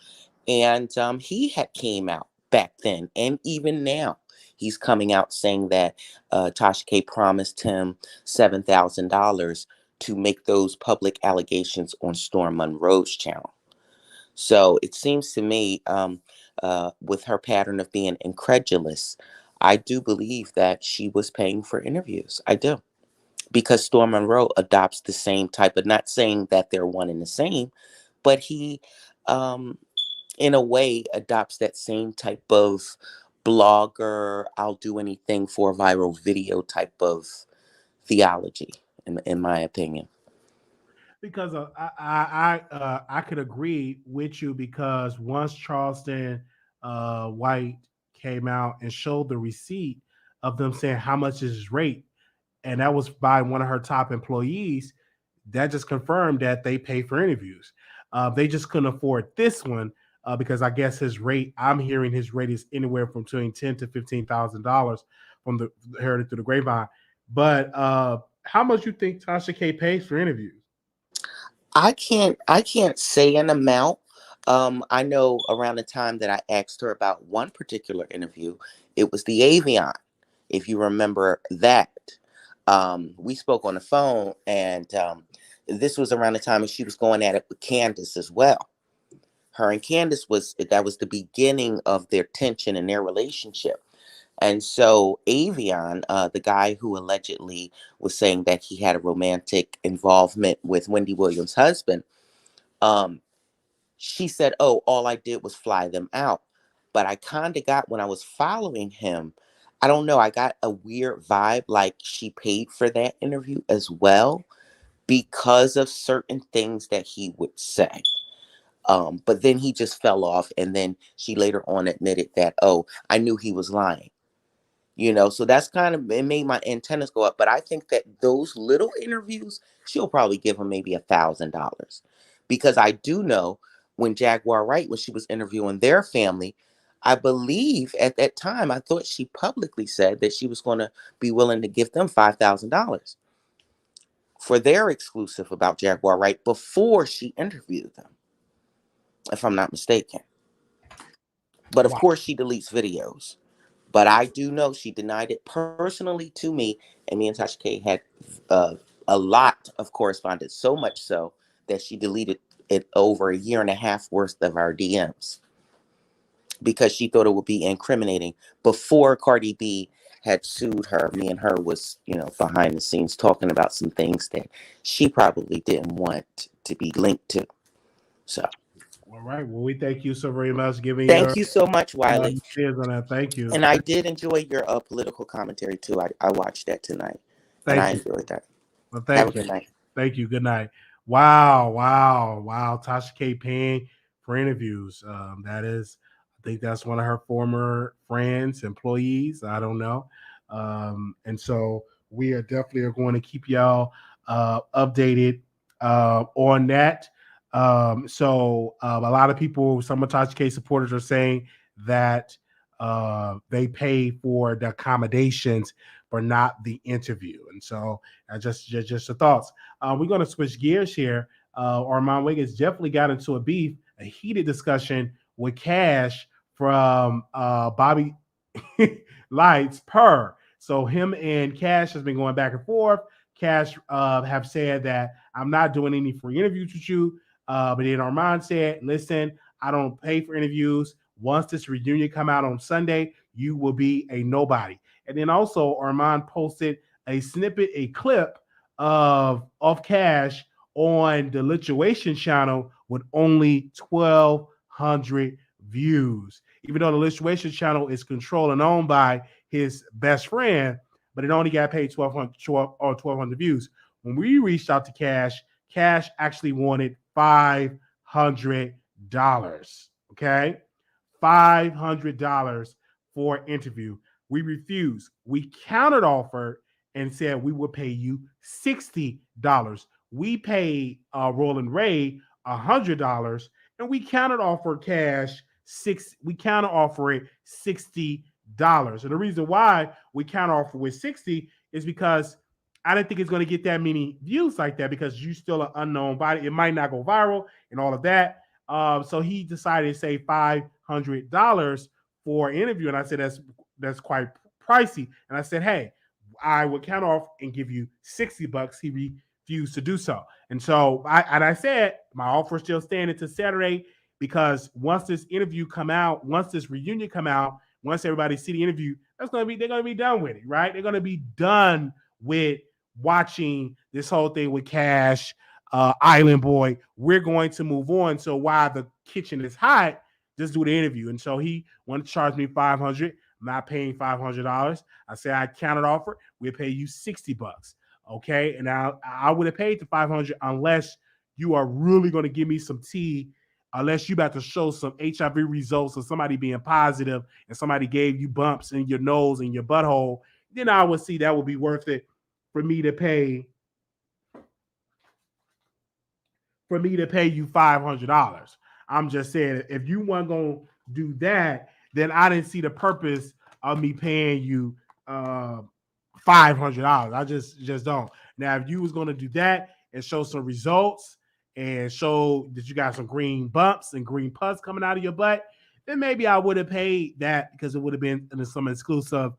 and he had came out back then, and even now, he's coming out saying that Tasha K promised him $7,000 to make those public allegations on Storm Monroe's channel. So it seems to me, with her pattern of being incredulous, I do believe that she was paying for interviews. I do. Because Storm Monroe adopts the same type of, not saying that they're one and the same, but he, um, in a way, adopts that same type of blogger, I'll do anything for a viral video type of theology, in my opinion. Because I could agree with you because once Charleston White came out and showed the receipt of them saying how much is his rate, and that was by one of her top employees, that just confirmed that they pay for interviews. They just couldn't afford this one because I guess his rate. I'm hearing his rate is anywhere from between $10,000 to $15,000 from the Heritage through the Grapevine. But how much you think Tasha K pays for interviews? I can't say an amount. I know around the time that I asked her about one particular interview, it was the Avion, if you remember that. We spoke on the phone, and this was around the time she was going at it with Candace as well. Her and Candace that was the beginning of their tension in their relationship. And so Avion, the guy who allegedly was saying that he had a romantic involvement with Wendy Williams' husband, um, she said, "Oh, all I did was fly them out." But I kind of got, when I was following him, I don't know, I got a weird vibe like she paid for that interview as well because of certain things that he would say. But then he just fell off, and then she later on admitted that, "Oh, I knew he was lying." So that's kind of, it made my antennas go up. But I think that those little interviews, she'll probably give him maybe $1,000, because I do know when Jaguar Wright, when she was interviewing their family, I believe at that time, I thought she publicly said that she was going to be willing to give them $5,000 for their exclusive about Jaguar Wright before she interviewed them, if I'm not mistaken. But of course, she deletes videos. But I do know she denied it personally to me, and me and Tasha K had a lot of correspondence, so much so that she deleted it over a year and a half worth of our DMs because she thought it would be incriminating. Before Cardi B had sued her, me and her was, behind the scenes talking about some things that she probably didn't want to be linked to. So. All right. Well, we thank you so very much. Thank you so much, Wiley. On that. Thank you. And I did enjoy your political commentary too. I watched that tonight, and I enjoyed that. Well, thank you. Have a good night. Thank you. Good night. Wow. Tasha K paying for interviews. That is, I think that's one of her former friends, employees. I don't know. And so we are definitely going to keep y'all updated on that. So a lot of people, some of Tasha K supporters are saying that they pay for the accommodations but not the interview. And so just the thoughts. We're going to switch gears here. Armon Wiggins definitely got into a heated discussion with Cash from Bobby Lights Per. So him and Cash has been going back and forth. Cash have said that I'm not doing any free interviews with you. But then Armon said, listen, I don't pay for interviews. Once this reunion come out on Sunday, you will be a nobody. And then also Armon posted a clip of Cash on the Lituation channel with only 1,200 views. Even though the Lituation channel is controlled and owned by his best friend, but it only got paid 1,200 views. When we reached out to Cash actually wanted $500. Okay, $500 for an interview. We refused. We countered offered and said we would pay you $60. We paid Roland Ray $100, and we countered offered Cash we counter offer it $60. And the reason why we counter offer with 60 is because I didn't think it's going to get that many views like that, because you're still an unknown body. It might not go viral and all of that. So he decided to say $500 for an interview. And I said, that's quite pricey. And I said, hey, I would count off and give you $60. He refused to do so. And so I said, my offer is still standing to Saturday, because once this interview come out, once this reunion come out, once everybody see the interview, they're going to be done with it, right? They're going to be done with watching this whole thing with Cash, Island Boy. We're going to move on. So while the kitchen is hot, just do the interview. And so he wanted to charge me $500. I'm not paying $500. I said I countered offer. We'll pay you $60. Okay, and I would have paid the $500 unless you are really going to give me some tea. Unless you about to show some HIV results of somebody being positive and somebody gave you bumps in your nose and your butthole, then I would see that would be worth it for me to pay you $500. I'm just saying, if you weren't going to do that, then I didn't see the purpose of me paying you $500. I just don't. Now, if you was going to do that and show some results and show that you got some green bumps and green pus coming out of your butt, then maybe I would have paid that, because it would have been some exclusive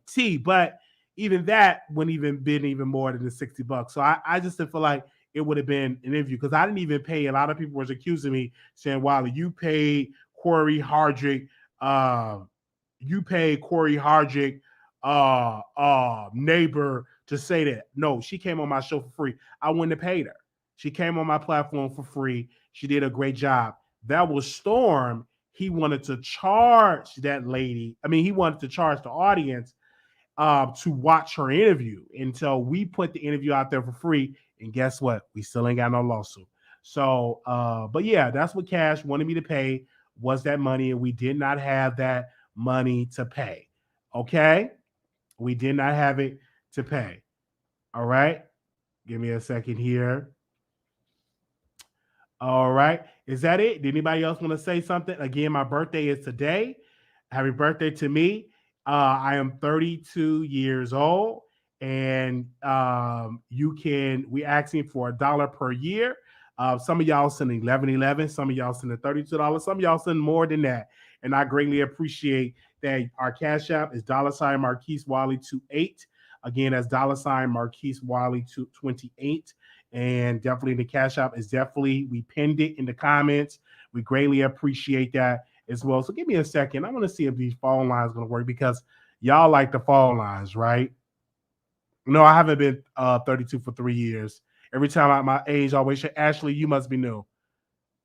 tea. But even that wouldn't even been even more than the $60. So I just didn't feel like it would have been an interview, because I didn't even pay. A lot of people was accusing me, saying, Wiley, you paid Corey Hardrick you pay Corey Hardrick neighbor to say that. No, she came on my show for free. I wouldn't have paid her. She came on my platform for free. She did a great job. That was Storm. He wanted to charge that lady. I mean, he wanted to charge the audience to watch her interview until we put the interview out there for free. And guess what? We still ain't got no lawsuit. So, but yeah, that's what Cash wanted me to pay was that money, and we did not have that money to pay. Okay, we did not have it to pay. All right, give me a second here. All right. Is that it? Did anybody else want to say something? Again, my birthday is today. Happy birthday to me. I am 32 years old, and we asking for $1 per year. Some of y'all send 1111, some of y'all send $32, some of y'all send more than that. And I greatly appreciate that. Our cash app is $ Marquise Wiley 28. Again, that's $ Marquise Wiley 28. And definitely the cash app is definitely, we pinned it in the comments. We greatly appreciate that as well. So give me a second. I want to see if these phone lines going to work because y'all like the phone lines, right? No, I haven't been 32 for 3 years. Every time my age always say, Ashley, you must be new.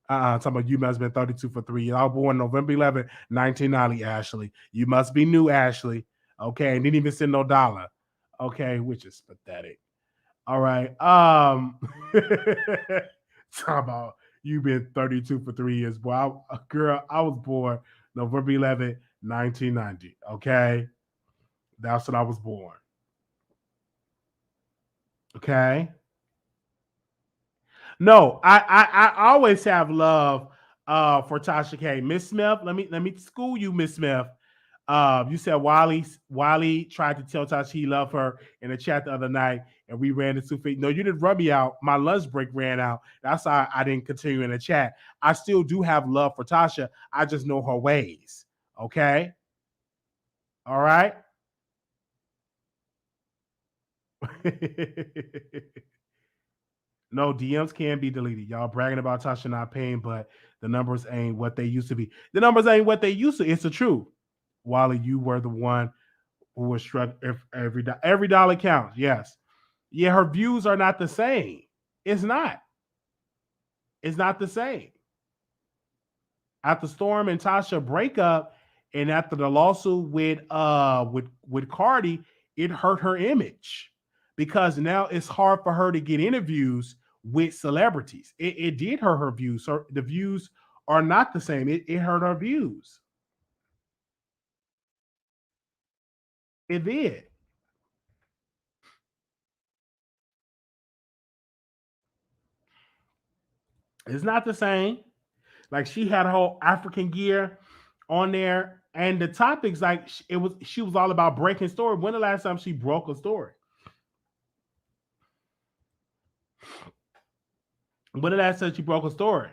Talking about you must have been 32 for 3 years. I was born November 11, 1990, Ashley. You must be new, Ashley. Okay, and didn't even send no dollar. Okay, which is pathetic. All right. Talk about you been 32 for 3 years. Boy, girl, I was born November 11, 1990. Okay. That's when I was born. Okay. No, I always have love for Tasha K. Miss Smith, let me school you, Miss Smith. You said Wiley tried to tell Tasha he loved her in the chat the other night, and we ran into feet. No, you didn't rub me out. My lunch break ran out. That's why I didn't continue in the chat. I still do have love for Tasha. I just know her ways. Okay. All right. No, DMs can be deleted. Y'all bragging about Tasha not paying, but the numbers ain't what they used to be. The numbers ain't what they used to. It's the truth. Wally, you were the one who was struck every dollar counts. Yes. Yeah, her views are not the same. It's not. It's not the same. After Storm and Tasha breakup, and after the lawsuit with Cardi, it hurt her image because now it's hard for her to get interviews with celebrities. It did hurt her views. The views are not the same. It hurt her views. It did. It's not the same. Like she had her whole African gear on there, and the topics like she was all about breaking story. When the last time she broke a story? When the last time she broke a story?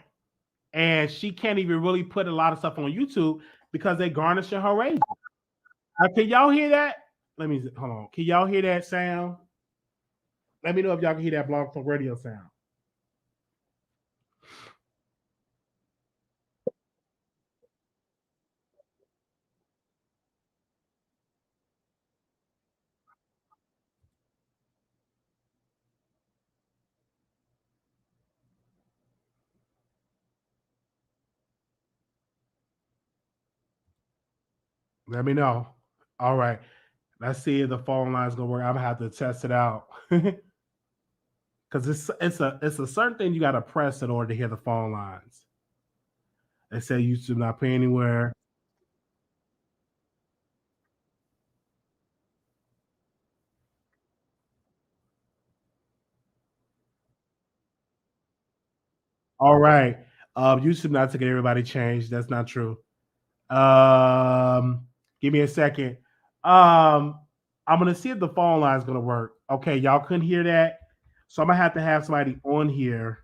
And she can't even really put a lot of stuff on YouTube because they garnishing her ratings. Can y'all hear that? Let me hold on. Can y'all hear that sound? Let me know if y'all can hear that Blog Talk Radio sound. Let me know. All right. Let's see if the phone line is gonna work. I'm gonna have to test it out. Because it's a certain thing you gotta press in order to hear the phone lines. They say YouTube not pay anywhere. All right. YouTube not taking everybody change. That's not true. Give me a second. I'm gonna see if the phone line is gonna work. Okay, y'all couldn't hear that, so I'm gonna have to have somebody on here.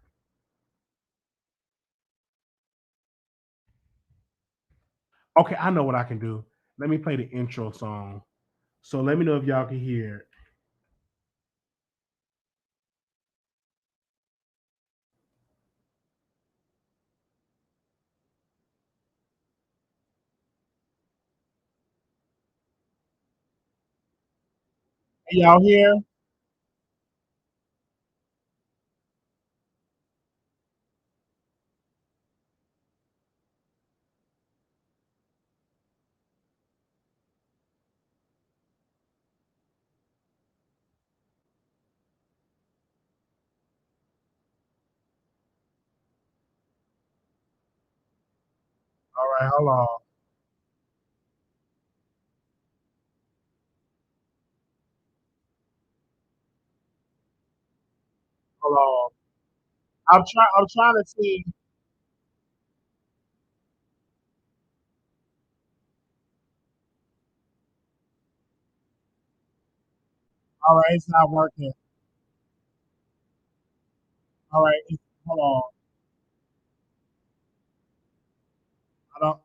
Okay, I know what I can do. Let me play the intro song. So let me know if y'all can hear. Can y'all hear? All right, hold on. Hold on. I'm trying to see. All right, it's not working. All right, hold on. I don't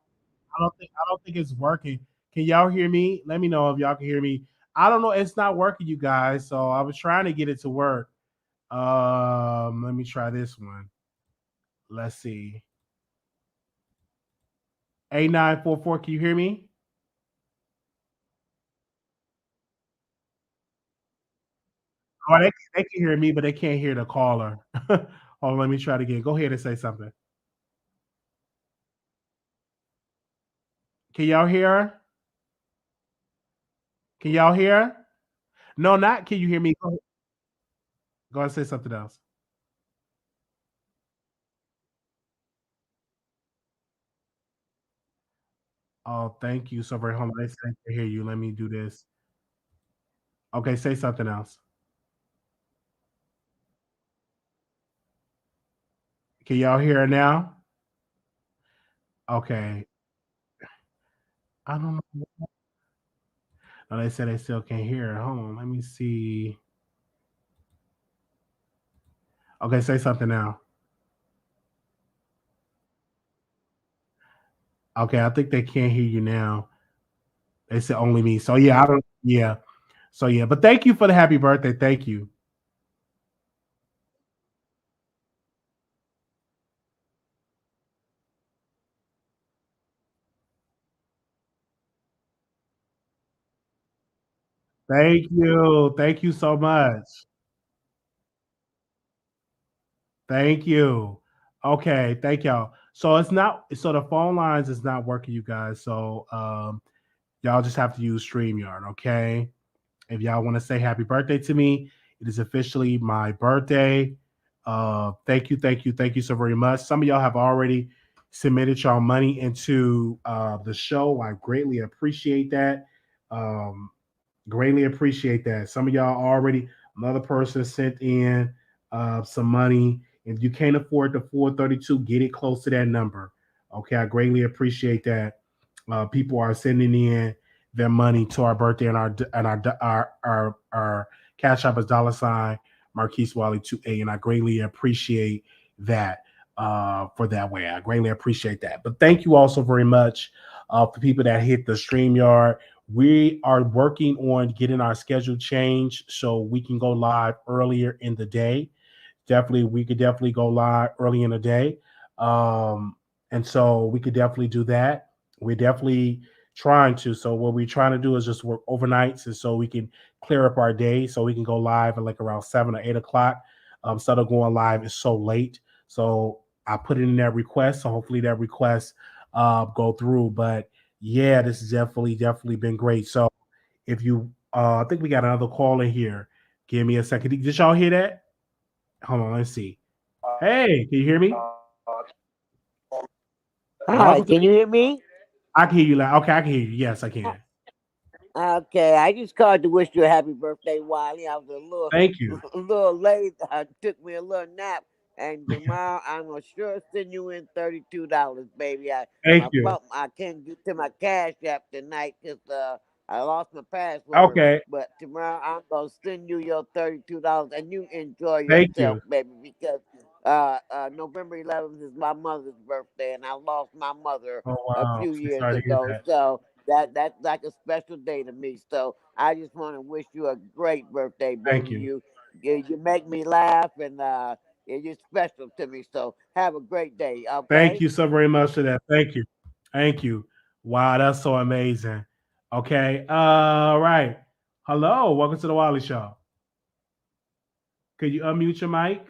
I don't think it's working. Can y'all hear me? Let me know if y'all can hear me. I don't know. It's not working, you guys. So I was trying to get it to work. Let me try this one. Let's see. 8944. Can you hear me? Oh, they can hear me, but they can't hear the caller. Oh, let me try it again. Go ahead and say something. Can y'all hear her? Can y'all hear her? No, not can you hear me? Go ahead and say something else. Oh, thank you so very much. They say they can hear you. Let me do this. Okay, say something else. Can y'all hear her now? Okay. I don't know. No, they said they still can't hear her. Hold on. Let me see. Okay, say something now. Okay, I think they can't hear you now. They said only me. So yeah, I don't yeah. So yeah, but thank you for the happy birthday. Thank you. Thank you. Thank you so much. Thank you. Okay, thank y'all. So it's not so the phone lines is not working, you guys. So y'all just have to use StreamYard, okay? If y'all want to say happy birthday to me, it is officially my birthday. Thank you, thank you, thank you so very much. Some of y'all have already submitted y'all money into the show. I greatly appreciate that. Um, Greatly appreciate that. Some of y'all already, another person sent in some money. If you can't afford the 432, get it close to that number. Okay, I greatly appreciate that. People are sending in their money to our birthday, and our cash app is $ Marquise Wiley 2A, and I greatly appreciate that for that way. I greatly appreciate that. But thank you also very much for people that hit the StreamYard. We are working on getting our schedule changed so we can go live earlier in the day. Definitely, we could definitely go live early in the day. Um, and so we could definitely do that. We're definitely trying to. So what we're trying to do is just work overnights, and so we can clear up our day, so we can go live at like around 7 or 8 o'clock. Instead of going live, it's so late. So I put in that request. So hopefully that request go through. But yeah, this has definitely been great. So if you, I think we got another call in here. Give me a second. Did y'all hear that? Hold on, let's see. Hey, can you hear me? Hi, Welcome to can you hear me? I can hear you loud. Okay, I can hear you. Yes, I can. Okay, I just called to wish you a happy birthday, Wiley. I was a little, Thank you. a little late. I took me a little nap, and tomorrow I'm gonna sure send you in $32, baby. Thank you. I can't get to my cash app tonight because I lost my password. Okay. But tomorrow I'm gonna send you your $32, and you enjoy Thank yourself, you. baby, because November 11th is my mother's birthday, and I lost my mother Oh a wow. few So years sorry to hear ago. that. So that's like a special day to me. So I just want to wish you a great birthday, Thank baby. you. You make me laugh, and you're special to me. So have a great day. Thank Okay. you so very much for that. Thank you. Thank you. Wow, that's so amazing. Okay. All right. Hello, welcome to the Wiley Show. Could you unmute your mic?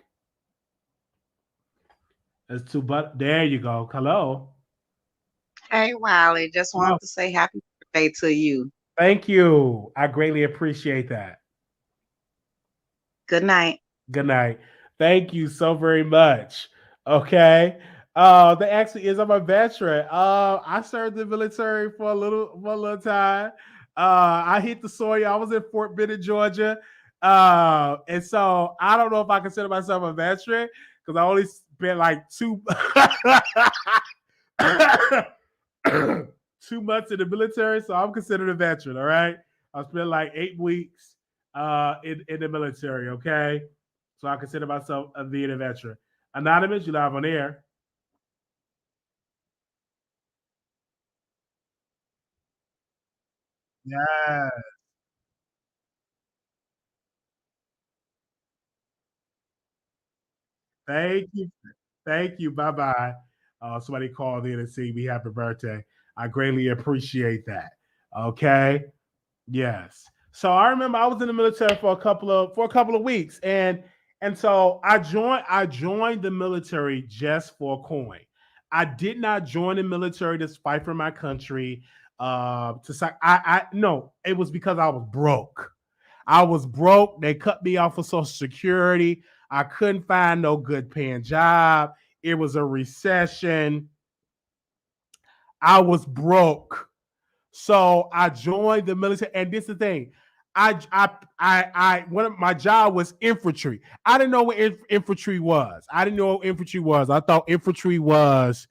That's too, but there you go. Hello. Hey, Wiley, just No, want to say happy birthday to you. thank you. I greatly appreciate that. Good night. Good night. Thank you so very much. Okay. The actually is I'm a veteran. I served the military for a little time. I hit the soil. I was in Fort Benning, Georgia. And so I don't know if I consider myself a veteran because I only spent like two 2 months in the military, so I'm considered a veteran. All right. I spent like 8 weeks in the military. Okay. So I consider myself a being a veteran. Anonymous, you live on air. Yeah. Thank you. Thank you. Bye bye. Somebody called in and sing me happy birthday. I greatly appreciate that. Okay. Yes. So I remember I was in the military for a couple of weeks, and so I joined the military just for a coin. I did not join the military to fight for my country. I no, it was because I was broke. I was broke. They cut me off of Social Security. I couldn't find no good paying job. It was a recession. I was broke. So I joined the military, and this is the thing. One of my job was infantry. I didn't know what infantry was. I didn't know what infantry was. I thought infantry was,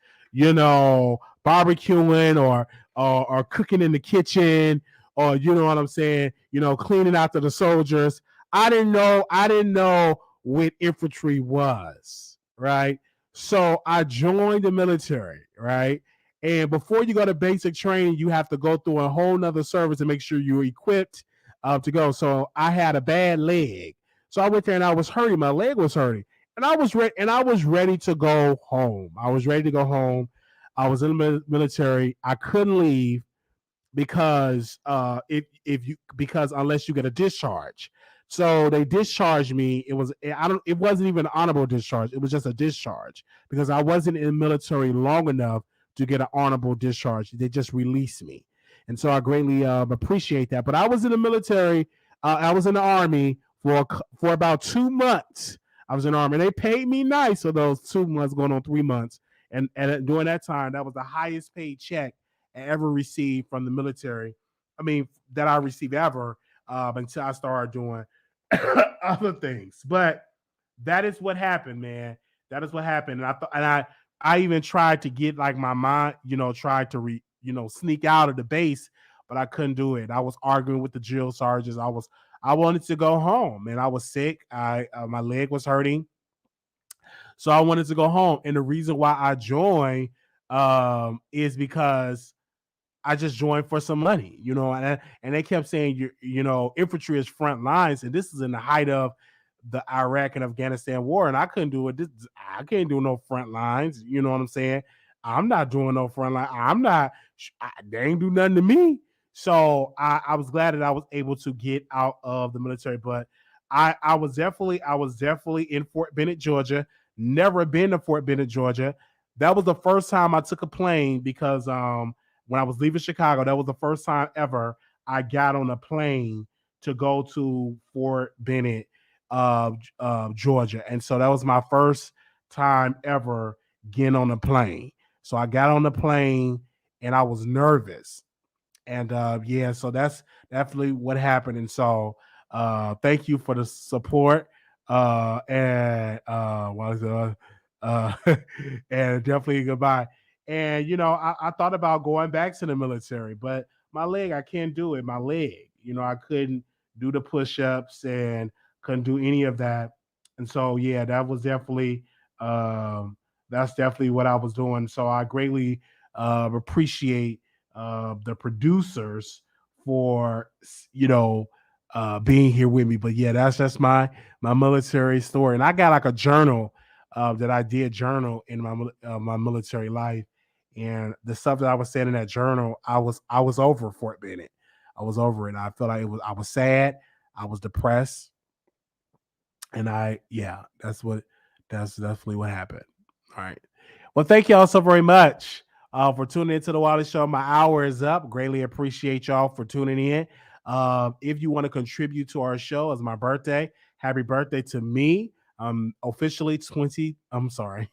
barbecuing or cooking in the kitchen, or you know what I'm saying, cleaning after the soldiers. I didn't know what infantry was, right? So I joined the military, right? And before you go to basic training, you have to go through a whole nother service to make sure you're equipped to go. So I had a bad leg. So I went there and I was hurting. My leg was hurting. And I was ready to go home. I was ready to go home. I was in the military. I couldn't leave because if you because unless you get a discharge. So they discharged me. It wasn't even an honorable discharge. It was just a discharge because I wasn't in the military long enough to get an honorable discharge. They just released me. And so I greatly appreciate that. But I was in the military. I was in the Army for about 2 months. I was in the Army. And they paid me nice for those 2 months, going on 3 months. And during that time, that was the highest paid check I ever received from the military. I mean, that I received ever until I started doing other things. But that is what happened, man. That is what happened. And I even tried to get like my mind, tried to sneak out of the base, but I couldn't do it. I was arguing with the drill sergeants. I wanted to go home, and I was sick. My leg was hurting, so I wanted to go home. And the reason why I joined is because I just joined for some money, and they kept saying infantry is front lines, and this is in the height of the Iraq and Afghanistan war, and I couldn't do it. I can't do no front lines. You know what I'm saying? I'm not doing no front line. I'm not. They ain't do nothing to me. So I was glad that I was able to get out of the military, but I was definitely in Fort Bennett, Georgia. Never been to Fort Bennett, Georgia. That was the first time I took a plane because when I was leaving Chicago, that was the first time ever I got on a plane to go to Fort Bennett, Georgia. And so that was my first time ever getting on a plane. So I got on the plane and I was nervous. And yeah, so that's definitely what happened. And so thank you for the support. And what was and definitely goodbye. And I thought about going back to the military, but my leg, I can't do it. My leg, I couldn't do the push-ups and couldn't do any of that. And so yeah, um that's definitely what I was doing. So I greatly appreciate the producers for being here with me. But yeah, that's just my military story, and I got like a journal that I did journal in my military life, and the stuff that I was saying in that journal, I was over Fort Bennett. I was over it. I felt like I was sad. I was depressed. And that's definitely what happened. All right. Well, thank y'all so very much for tuning into the Wiley Show. My hour is up. Greatly appreciate y'all for tuning in. If you want to contribute to our show, it's my birthday. Happy birthday to me. I'm officially 20. I'm sorry,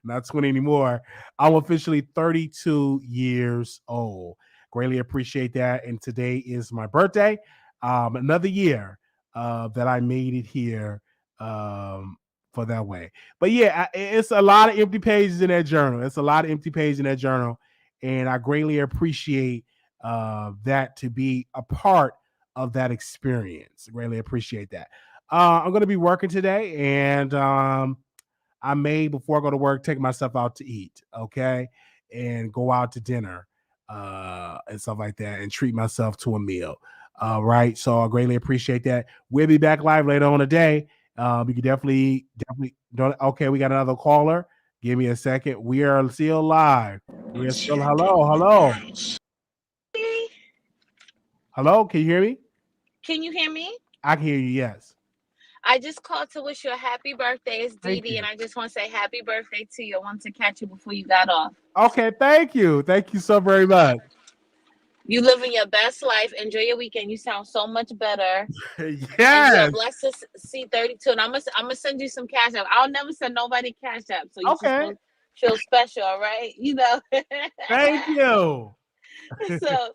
not 20 anymore. I'm officially 32 years old. Greatly appreciate that. And today is my birthday. Another year that I made it here for that way. But yeah, it's a lot of empty pages in that journal. It's a lot of empty pages in that journal. And I greatly appreciate that to be a part of that experience. Greatly appreciate that. I'm going to be working today, and I may, before I go to work, take myself out to eat, okay, and go out to dinner and stuff like that, and treat myself to a meal. Right. So I greatly appreciate that. We'll be back live later on today. You can definitely don't. Okay, we got another caller. Give me a second. We are still live. We are still hello. Hello, can you hear me? Can you hear me? I can hear you, yes. I just called to wish you a happy birthday. It's Dee Thank Dee, you. and I just want to say happy birthday to you. I wanted to catch you before you got off. Okay, thank you. Thank you so very much. You living your best life. Enjoy your weekend. You sound so much better. And you Yes. are blessed to see 32. And I'm gonna send you some cash app. I'll never send nobody cash app, so you Okay. just feel special, all right? You know. Thank you. So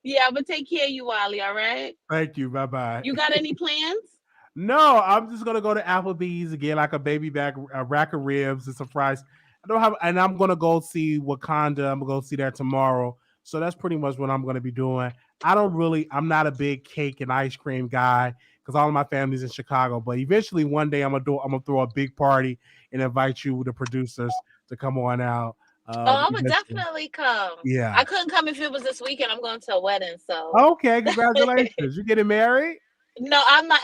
yeah, I'm gonna take care of you, Wiley, all right? Thank you. Bye-bye. You got any plans? No, I'm just gonna go to Applebee's and get like a rack of ribs and some fries. I don't have, and I'm gonna go see Wakanda. I'm gonna go see that tomorrow. So that's pretty much what I'm gonna be doing. I'm not a big cake and ice cream guy because all of my family's in Chicago. But eventually, one day, I'm gonna throw a big party and invite you, the producers, to come on out. I would definitely come. Yeah. I couldn't come if it was this weekend. I'm going to a wedding, so. Okay, congratulations. You getting married? No, I'm not.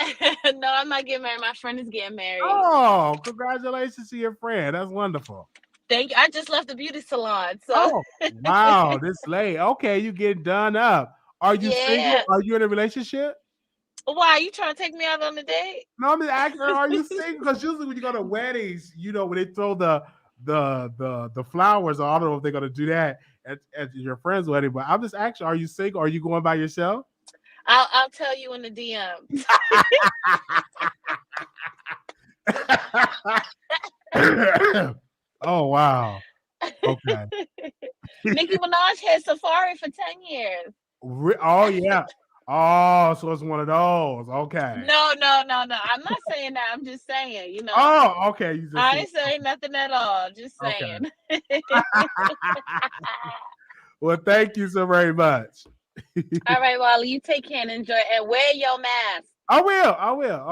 No, I'm not getting married. My friend is getting married. Oh, congratulations to your friend. That's wonderful. Thank you. I just left the beauty salon. So. Oh, wow, this late. Okay, you get done up. Are you single? Are you in a relationship? Why are you trying to take me out on a date? No, I'm just asking, are you single? Because usually when you go to weddings, when they throw the flowers, I don't know if they're gonna do that at your friend's wedding. But I'm just asking, are you single? Are you going by yourself? I'll tell you in the DM. Oh wow. Okay. Nicki Minaj had Safari for 10 years. Oh yeah. Oh, so it's one of those. Okay. No. I'm not saying that. I'm just saying, Oh, okay. I ain't saying nothing at all. Just saying. Okay. Well, thank you so very much. All right, Wally, you take care and enjoy, and wear your mask. I will.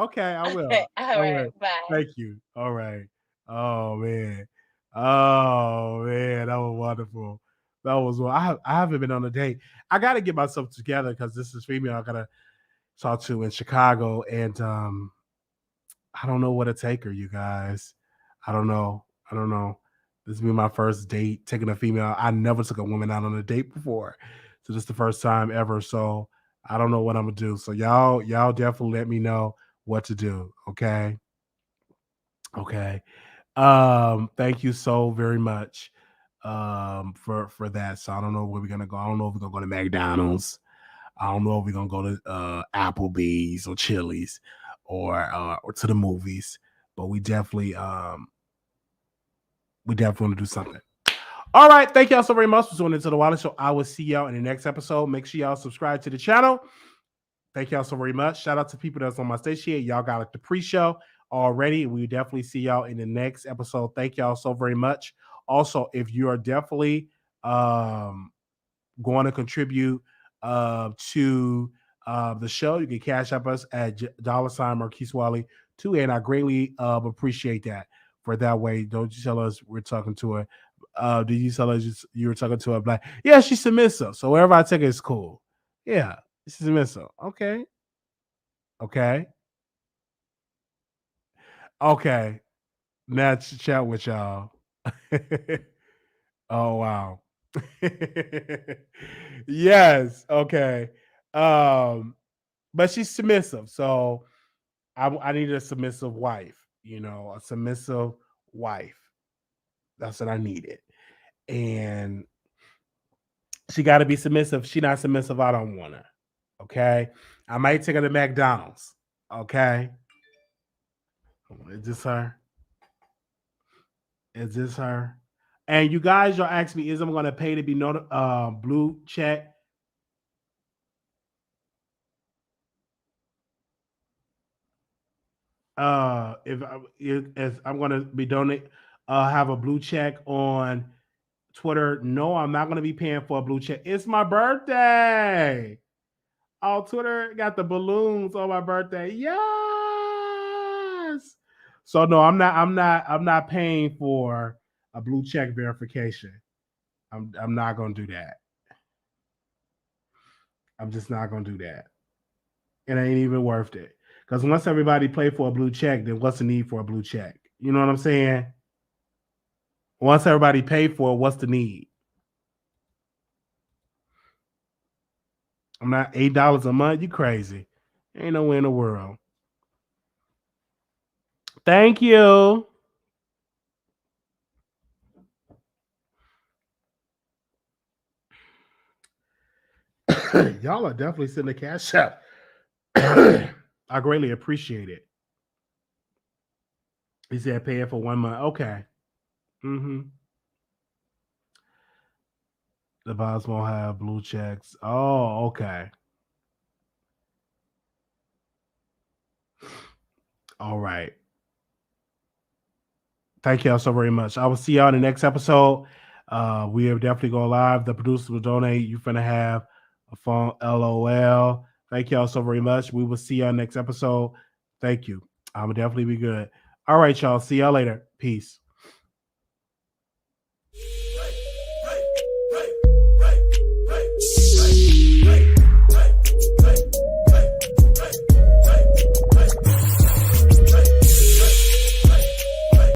Okay, I will. All right, bye. Thank you. All right. Oh man, that was wonderful. That was I haven't been on a date. I got to get myself together because this is female I gotta talk to in Chicago, and I don't know what to take her, you guys. I don't know. This will be my first date taking a female. I never took a woman out on a date before. So this is the first time ever. So I don't know what I'm gonna do. So y'all definitely let me know what to do. Okay. Okay. Thank you so very much for that. So I don't know where we're gonna go. I don't know if we're gonna go to McDonald's. I don't know if we're gonna go to Applebee's or Chili's or to the movies, but we definitely want to do something. All right, thank y'all so very much for tuning into the Wiley Show. I will see y'all in the next episode. Make sure y'all subscribe to the channel. Thank y'all so very much. Shout out to people that's on my station here. Y'all got like the pre-show already. We definitely see y'all in the next episode. Thank y'all so very much. Also, if you are definitely going to contribute to the show, you can cash up us at $ Marquise Wiley 2, and I greatly appreciate that. For that way, don't you tell us we're talking to her. Did you tell us you were talking to her black? Yeah, she's submissive. So wherever I take her, it's cool. Yeah, she's submissive. Okay. Now to chat with y'all. Oh wow. Yes. Okay. But she's submissive, so I need a submissive wife. You know, a submissive wife. That's what I needed, and she got to be submissive. She not submissive. I don't want her. Okay, I might take her to McDonald's. Okay, is this her? Is this her? And you guys, y'all ask me, is I'm gonna pay to be blue check? If I'm gonna be have a blue check on Twitter. No, I'm not gonna be paying for a blue check. It's my birthday. Oh, Twitter got the balloons on my birthday. Yes. So no, I'm not paying for a blue check verification. I'm not gonna do that. I'm just not gonna do that. It ain't even worth it. Because once everybody play for a blue check, then what's the need for a blue check? You know what I'm saying? Once everybody pay for it, what's the need? I'm not $8 a month. You crazy. Ain't no way in the world. Thank you. Y'all are definitely sending the cash out. I greatly appreciate it. He said pay it for 1 month. Okay. Mm-hmm. The boss won't have blue checks. Oh, okay. All right. Thank y'all so very much. I will see y'all in the next episode. We are definitely going live. The producer will donate. You're finna have a phone LOL. Thank y'all so very much. We will see y'all next episode. Thank you. I'm definitely be good. All right, y'all. See y'all later. Peace.